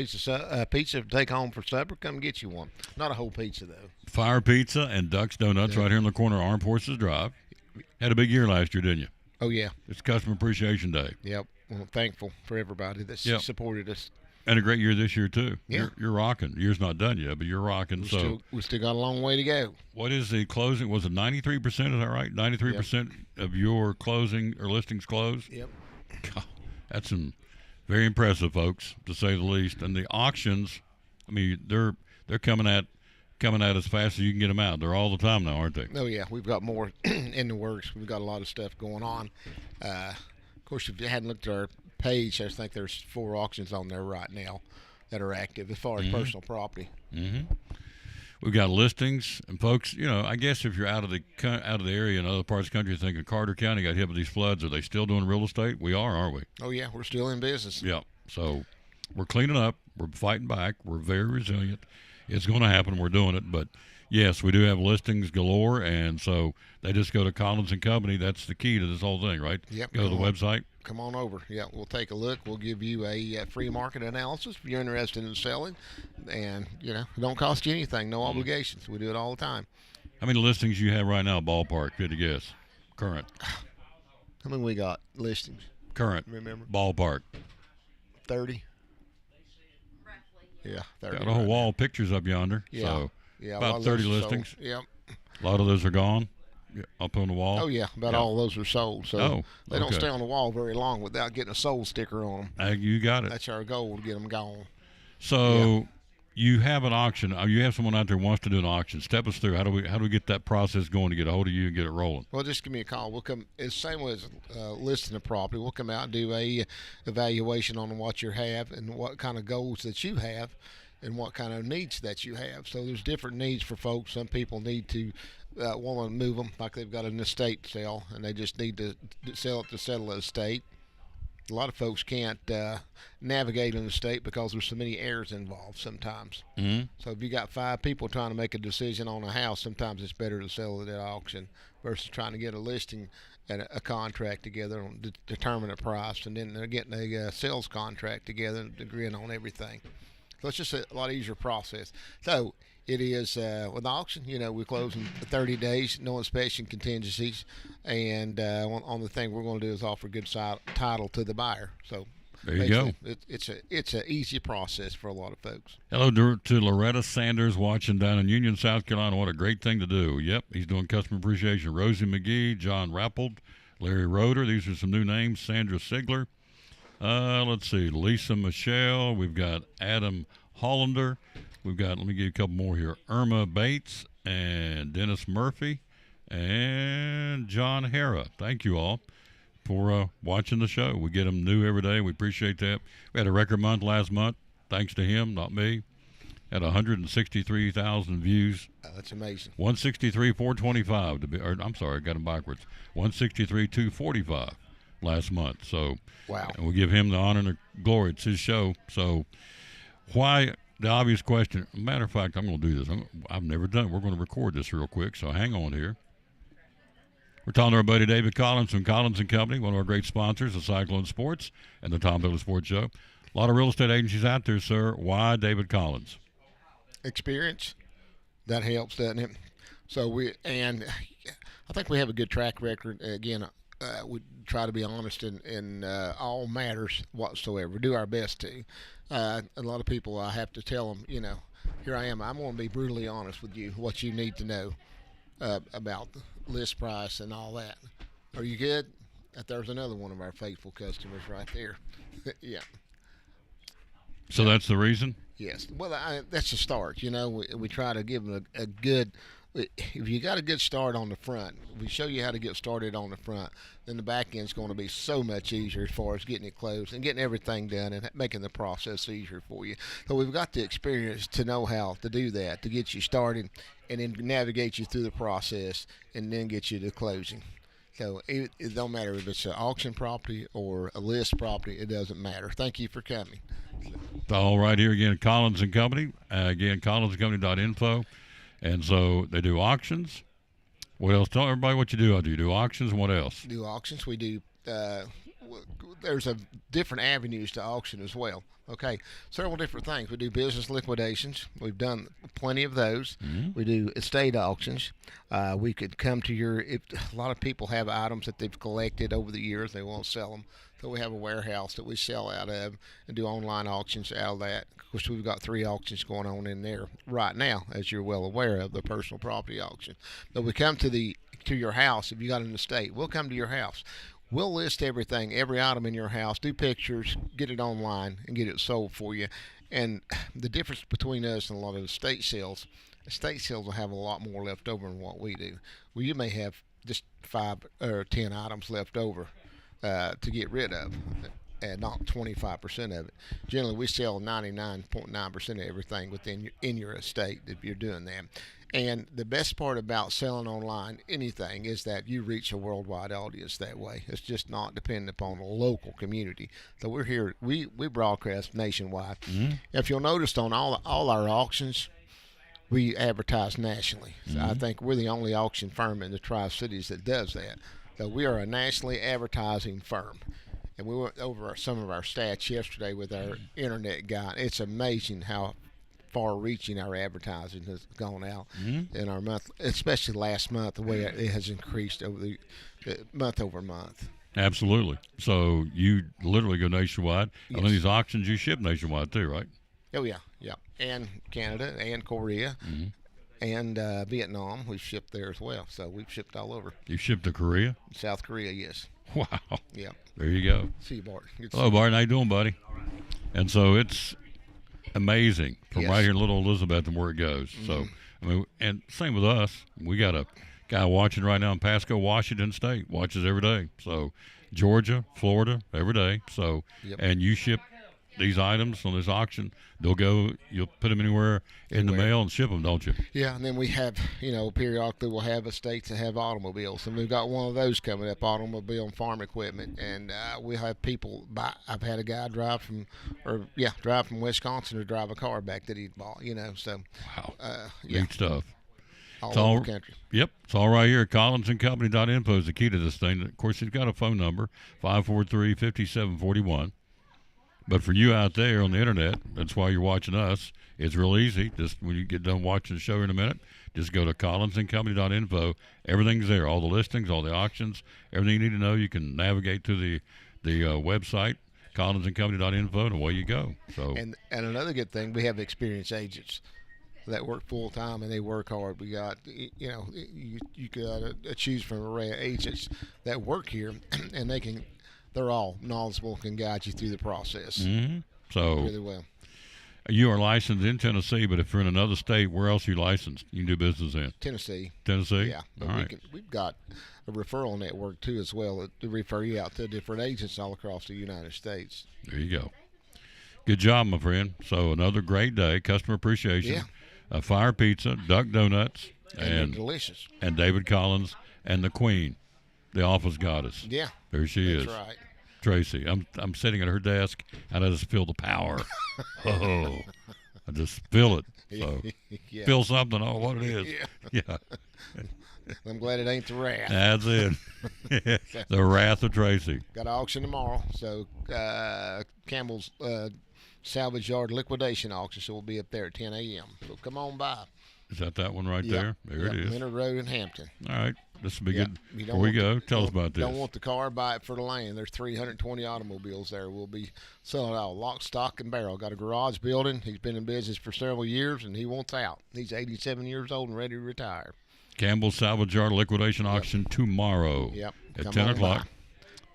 R: pizza to take home for supper? Come get you one. Not a whole pizza though.
A: Fire Pizza and Duck's Donuts right here in the corner of Armed Forces Drive. Had a big year last year, didn't you?
R: Oh yeah.
A: It's Customer Appreciation Day.
R: Yep. Well, I'm thankful for everybody that's supported us.
A: And a great year this year too.
R: Yeah.
A: You're rocking. The year's not done yet, but you're rocking.
R: We still got a long way to go.
A: What is the closing? Was it 93%? Is that right? 93% of your closing or listings closed?
R: Yep.
A: God, that's some very impressive, folks, to say the least. And the auctions, I mean, they're coming at as fast as you can get them out. They're all the time now, aren't they?
R: Oh yeah, we've got more in the works. We've got a lot of stuff going on. Of course, if you hadn't looked at our page, I think there's 4 auctions on there right now that are active as far as personal property.
A: Mm-hmm. We've got listings, and folks, you know, I guess if you're out of the area in other parts of the country thinking Carter County got hit with these floods, are they still doing real estate? We are, aren't we?
R: Oh yeah, we're still in business.
A: Yeah. So we're cleaning up. We're fighting back. We're very resilient. It's going to happen. We're doing it. But yes, we do have listings galore, and so they just go to Collins and Company. That's the key to this whole thing, right?
R: Yep.
A: Go to the website.
R: Come on over. Yeah, we'll take a look. We'll give you a free market analysis if you're interested in selling, and you know, it don't cost you anything. No obligations. We do it all the time.
A: How many listings you have right now? Ballpark, if you had to guess. Current.
R: How many we got listings?
A: Current.
R: Remember?
A: Ballpark.
R: 30. Yeah, 30.
A: Got a whole wall of pictures up yonder.
R: Yeah.
A: So
R: yeah,
A: about 30 listings.
R: Yep.
A: A lot of those are gone. Up on the wall.
R: Oh yeah, about all of those are sold. So they don't
A: okay.
R: stay on the wall very long without getting a sold sticker on them.
A: You got it.
R: That's our goal, to get them gone.
A: So you have an auction. You have someone out there who wants to do an auction. Step us through. How do we get that process going to get a hold of you and get it rolling?
R: Well, just give me a call. We'll come. It's the same way as listing the property. We'll come out and do a evaluation on what you have and what kind of goals that you have and what kind of needs that you have. So there's different needs for folks. Some people need to want to move them, like they've got an estate sale and they just need to sell it to settle an estate. A lot of folks can't navigate an estate because there's so many heirs involved sometimes.
A: Mm-hmm.
R: So if you got 5 people trying to make a decision on a house, sometimes it's better to sell it at auction versus trying to get a listing and a contract together and determine a price, and then they're getting a sales contract together and agreeing on everything. So it's just a lot easier process. So it is with the auction, you know, we close in 30 days, no inspection contingencies, and on the thing we're going to do is offer good title to the buyer. So
A: there you go.
R: It's a easy process for a lot of folks.
A: Hello to Loretta Sanders watching down in Union, South Carolina. What a great thing to do. Yep, he's doing customer appreciation. Rosie McGee, John Rappold, Larry Roeder. These are some new names. Sandra Sigler. Let's see, Lisa Michelle. We've got Adam Hollander. We've got, let me give you a couple more here. Irma Bates and Dennis Murphy and John Hara. Thank you all for watching the show. We get them new every day. We appreciate that. We had a record month last month, thanks to him, not me. At 163,000 views.
R: That's amazing.
A: 163,425 to be. Or, I'm sorry, I got them backwards. 163,245 last month. So,
R: wow.
A: And we give him the honor and the glory. It's his show. So, why? The obvious question. Matter of fact, I'm going to do this. I've never done it. We're going to record this real quick. So hang on here. We're talking to our buddy David Collins from Collins and Company, one of our great sponsors of Cyclone Sports and the Tom Dillon Sports Show. A lot of real estate agencies out there, sir. Why David Collins?
R: Experience, that helps, doesn't it? So I think we have a good track record. Again, we try to be honest in all matters whatsoever. Do our best to. A lot of people, I have to tell them, here I am. I'm going to be brutally honest with you. What you need to know about list price and all that. Are you good? There's another one of our faithful customers right there. Yeah.
A: So that's the reason?
R: Yes. Well, that's a start. We try to give them a good. If you got a good start on the front, we show you how to get started on the front, then the back end's going to be so much easier as far as getting it closed and getting everything done and making the process easier for you. So we've got the experience to know how to do that, to get you started and then navigate you through the process and then get you to closing. So it don't matter if it's an auction property or a list property. It doesn't matter. Thank you for coming.
A: All right, here again, Collins and Company. Again, collinsandcompany.info. And so they do auctions. What else? Tell everybody what you do. Do you do auctions and what else?
R: Do auctions. We do. There's a different avenues to auction as well. Okay, several different things. We do business liquidations. We've done plenty of those.
A: Mm-hmm.
R: We do estate auctions. We could come to a lot of people have items that they've collected over the years. They won't sell them. So we have a warehouse that we sell out of and do online auctions out of that. Of course, we've got 3 auctions going on in there right now, as you're well aware of, the personal property auction. But we come to your house. If you got an estate, we'll come to your house. We'll list everything, every item in your house, do pictures, get it online, and get it sold for you. And the difference between us and a lot of estate sales will have a lot more left over than what we do. Well, you may have just 5 or 10 items left over to get rid of, and not 25% of it. Generally, we sell 99.9% of everything in your estate if you're doing that. And the best part about selling online anything is that you reach a worldwide audience that way. It's just not dependent upon a local community. So we're here. We broadcast nationwide.
A: Mm-hmm.
R: If you'll notice on all our auctions, we advertise nationally. So I think we're the only auction firm in the Tri-Cities that does that. So we are a nationally advertising firm. And we went over some of our stats yesterday with our internet guy. It's amazing how far-reaching our advertising has gone out in our month, especially last month, the way it has increased over the month over month.
A: Absolutely. So you literally go nationwide.
R: Yes.
A: On these auctions, you ship nationwide too, right?
R: Oh, yeah. And Canada and Korea and Vietnam. We've shipped there as well. So we've shipped all over.
A: You shipped to Korea?
R: South Korea, yes.
A: Wow.
R: Yeah.
A: There you go.
R: See you, Bart.
A: Hello, Bart. How you doing, buddy? And so it's amazing from right here in Little Elizabeth and where it goes. So, I mean, and same with us. We got a guy watching right now in Pasco, Washington State. Watches every day. So, Georgia, Florida, every day. So, and you ship these items on this auction. You'll put them anywhere in the mail and ship them, don't you?
R: Yeah, and then we have, periodically we'll have estates that have automobiles, and we've got one of those coming up, automobile and farm equipment, and we have people buy. I've had a guy drive from Wisconsin to drive a car back that he bought, so.
A: Wow.
R: Yeah.
A: Neat stuff.
R: All over the country.
A: Yep, it's all right here. collinsandcompany.info is the key to this thing. Of course, he's got a phone number, 543-5741. But for you out there on the internet, that's why you're watching us. It's real easy. Just when you get done watching the show in a minute, just go to collinsandcompany.info. Everything's there. All the listings, all the auctions, everything you need to know. You can navigate to the website, collinsandcompany.info, and away you go. So
R: and another good thing, we have experienced agents that work full time and they work hard. We got, you got to choose from an array of agents that work here, and they're all knowledgeable, can guide you through the process.
A: So
R: really well.
A: You are licensed in Tennessee, but if you're in another state, where else are you licensed? You can do business in
R: Tennessee.
A: Tennessee.
R: Yeah, but
A: All right.
R: we've got a referral network too as well to refer you out to different agents all across the United States.
A: There you go. Good job, my friend. So another great day. Customer appreciation.
R: Yeah.
A: Fire Pizza, Duck Donuts,
R: And they're delicious.
A: And David Collins and the Queen, the office goddess.
R: Yeah.
A: There she
R: That's
A: is.
R: right.
A: Tracy. I'm sitting at her desk and I just feel the power. Oh, I just feel it. So
R: Yeah.
A: feel something. Oh, what it is. Yeah.
R: I'm glad it ain't the wrath.
A: That's it. The wrath of Tracy.
R: Got an auction tomorrow, so Campbell's Salvage Yard liquidation auction, so we'll be up there at 10 a.m. So come on by.
A: Is that one right there? There it is.
R: Leonard Road in Hampton.
A: All right. This will be
R: Yep.
A: good.
R: You don't
A: Before we
R: want
A: go,
R: the-
A: tell us about this.
R: Don't want the car, buy it for the land. There's 320 automobiles there. We'll be selling it all, lock, stock, and barrel. Got a garage building. He's been in business for several years, and he wants out. He's 87 years old and ready to retire.
A: Campbell's Salvage Yard liquidation auction tomorrow at
R: Come
A: 10
R: on
A: o'clock.
R: by.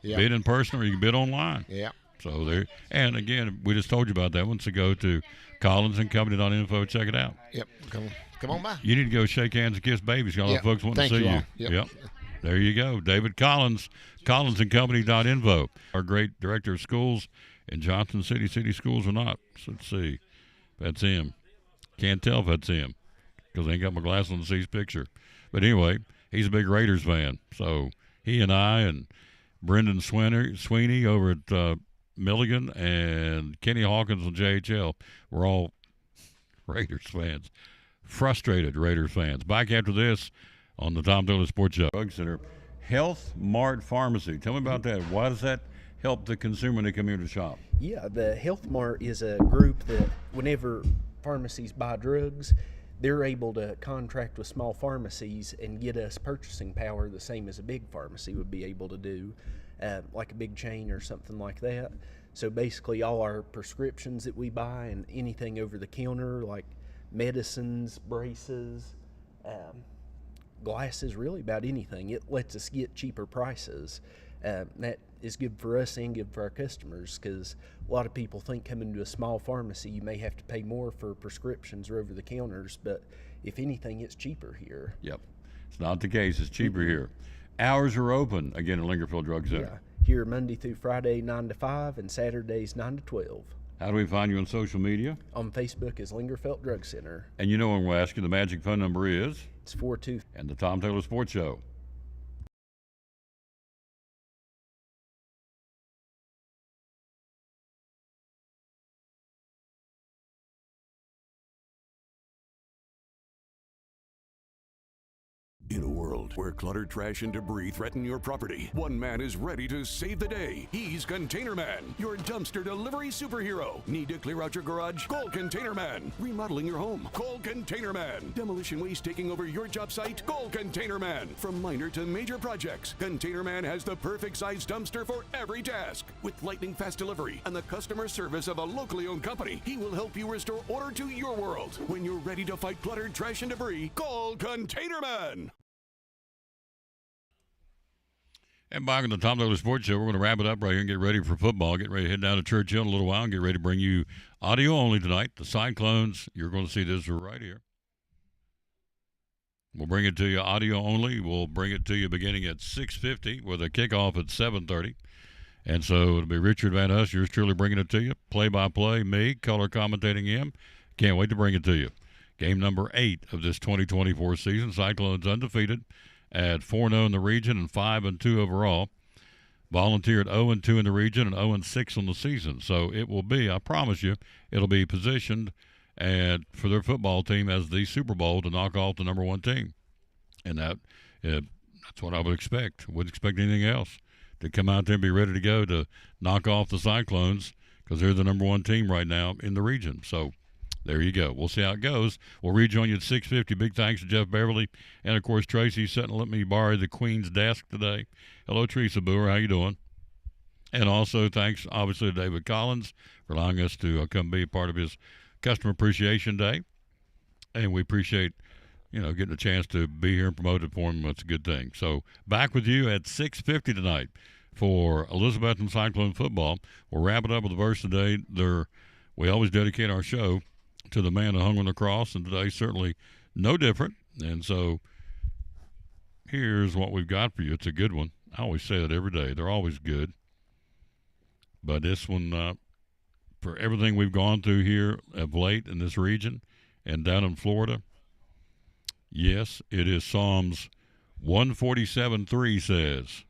R: Yep.
A: Bid in person or you can bid online.
R: Yeah.
A: So there. And again, we just told you about that one. So go to collinsandcompany.info. Check it out.
R: Yep. Come on by.
A: You need to go shake hands and kiss babies. Got a lot of
R: Yep.
A: folks wanting
R: Thank
A: to see
R: you
A: you.
R: all. Yep.
A: There you go. David Collins, collinsandcompany.info. Our great director of schools in Johnson City, city schools or not. So let's see. That's him. Can't tell if that's him because I ain't got my glasses on to see his picture. But anyway, he's a big Raiders fan. So he and I and Brendan Sweeney over at Milligan and Kenny Hawkins on JHL, we're all Raiders fans. Frustrated Raiders fans. Back after this on the Tom Taylor Sports Show. Drug Center. Health Mart Pharmacy. Tell me about that. Why does that help the consumer in the community shop?
S: Yeah, the Health Mart is a group that whenever pharmacies buy drugs, they're able to contract with small pharmacies and get us purchasing power the same as a big pharmacy would be able to do, like a big chain or something like that. So basically all our prescriptions that we buy and anything over the counter like medicines, braces, glasses, really about anything, it lets us get cheaper prices. That is good for us and good for our customers because a lot of people think coming to a small pharmacy you may have to pay more for prescriptions or over the counters, but if anything it's cheaper here.
A: Yep. It's not the case. It's cheaper here. Hours are open, again, at Lingerfield Drug Center.
S: Yeah, here Monday through Friday 9 to 5 and Saturdays 9 to 12.
A: How do we find you on social media?
S: On Facebook is Lingerfeld Drug Center.
A: And you know when we'll ask you, the magic phone number is?
S: It's 42.
A: And the Tom Taylor Sports Show.
T: In a world where clutter, trash, and debris threaten your property, one man is ready to save the day. He's Container Man, your dumpster delivery superhero. Need to clear out your garage? Call Container Man. Remodeling your home? Call Container Man. Demolition waste taking over your job site? Call Container Man. From minor to major projects, Container Man has the perfect size dumpster for every task. With lightning fast delivery and the customer service of a locally owned company, he will help you restore order to your world. When you're ready to fight clutter, trash, and debris, call Container Man.
A: And back on the Tom Taylor Sports Show, we're going to wrap it up right here and get ready for football. Get ready to head down to Churchill in a little while and get ready to bring you audio only tonight. The Cyclones, you're going to see this right here. We'll bring it to you audio only. We'll bring it to you beginning at 6:50 with a kickoff at 7:30. And so it'll be Richard Van Huss, yours truly, bringing it to you. Play-by-play, me, color commentating him. Can't wait to bring it to you. Game number 8 of this 2024 season. Cyclones undefeated at 4-0 in the region and 5-2 overall. Volunteered 0-2 in the region and 0-6 on the season. So it will be, I promise you, it'll be positioned for their football team as the Super Bowl to knock off the number 1 team. And that's what I would expect. Wouldn't expect anything else. To come out there and be ready to go to knock off the Cyclones because they're the number 1 team right now in the region. So there you go. We'll see how it goes. We'll rejoin you at 6:50. Big thanks to Jeff Beverly and, of course, Tracy sitting. Let me borrow the Queen's desk today. Hello, Teresa Boer. How you doing? And also thanks, obviously, to David Collins for allowing us to come be a part of his Customer Appreciation Day. And we appreciate, getting a chance to be here and promote it for him. That's a good thing. So back with you at 6:50 tonight for Elizabethton Cyclone football. We'll wrap it up with the verse today. we always dedicate our show to the man who hung on the cross, and today certainly no different. And so here's what we've got for you. It's a good one. I always say that every day. They're always good. But this one, for everything we've gone through here of late in this region and down in Florida, yes, it is Psalms 147:3 says,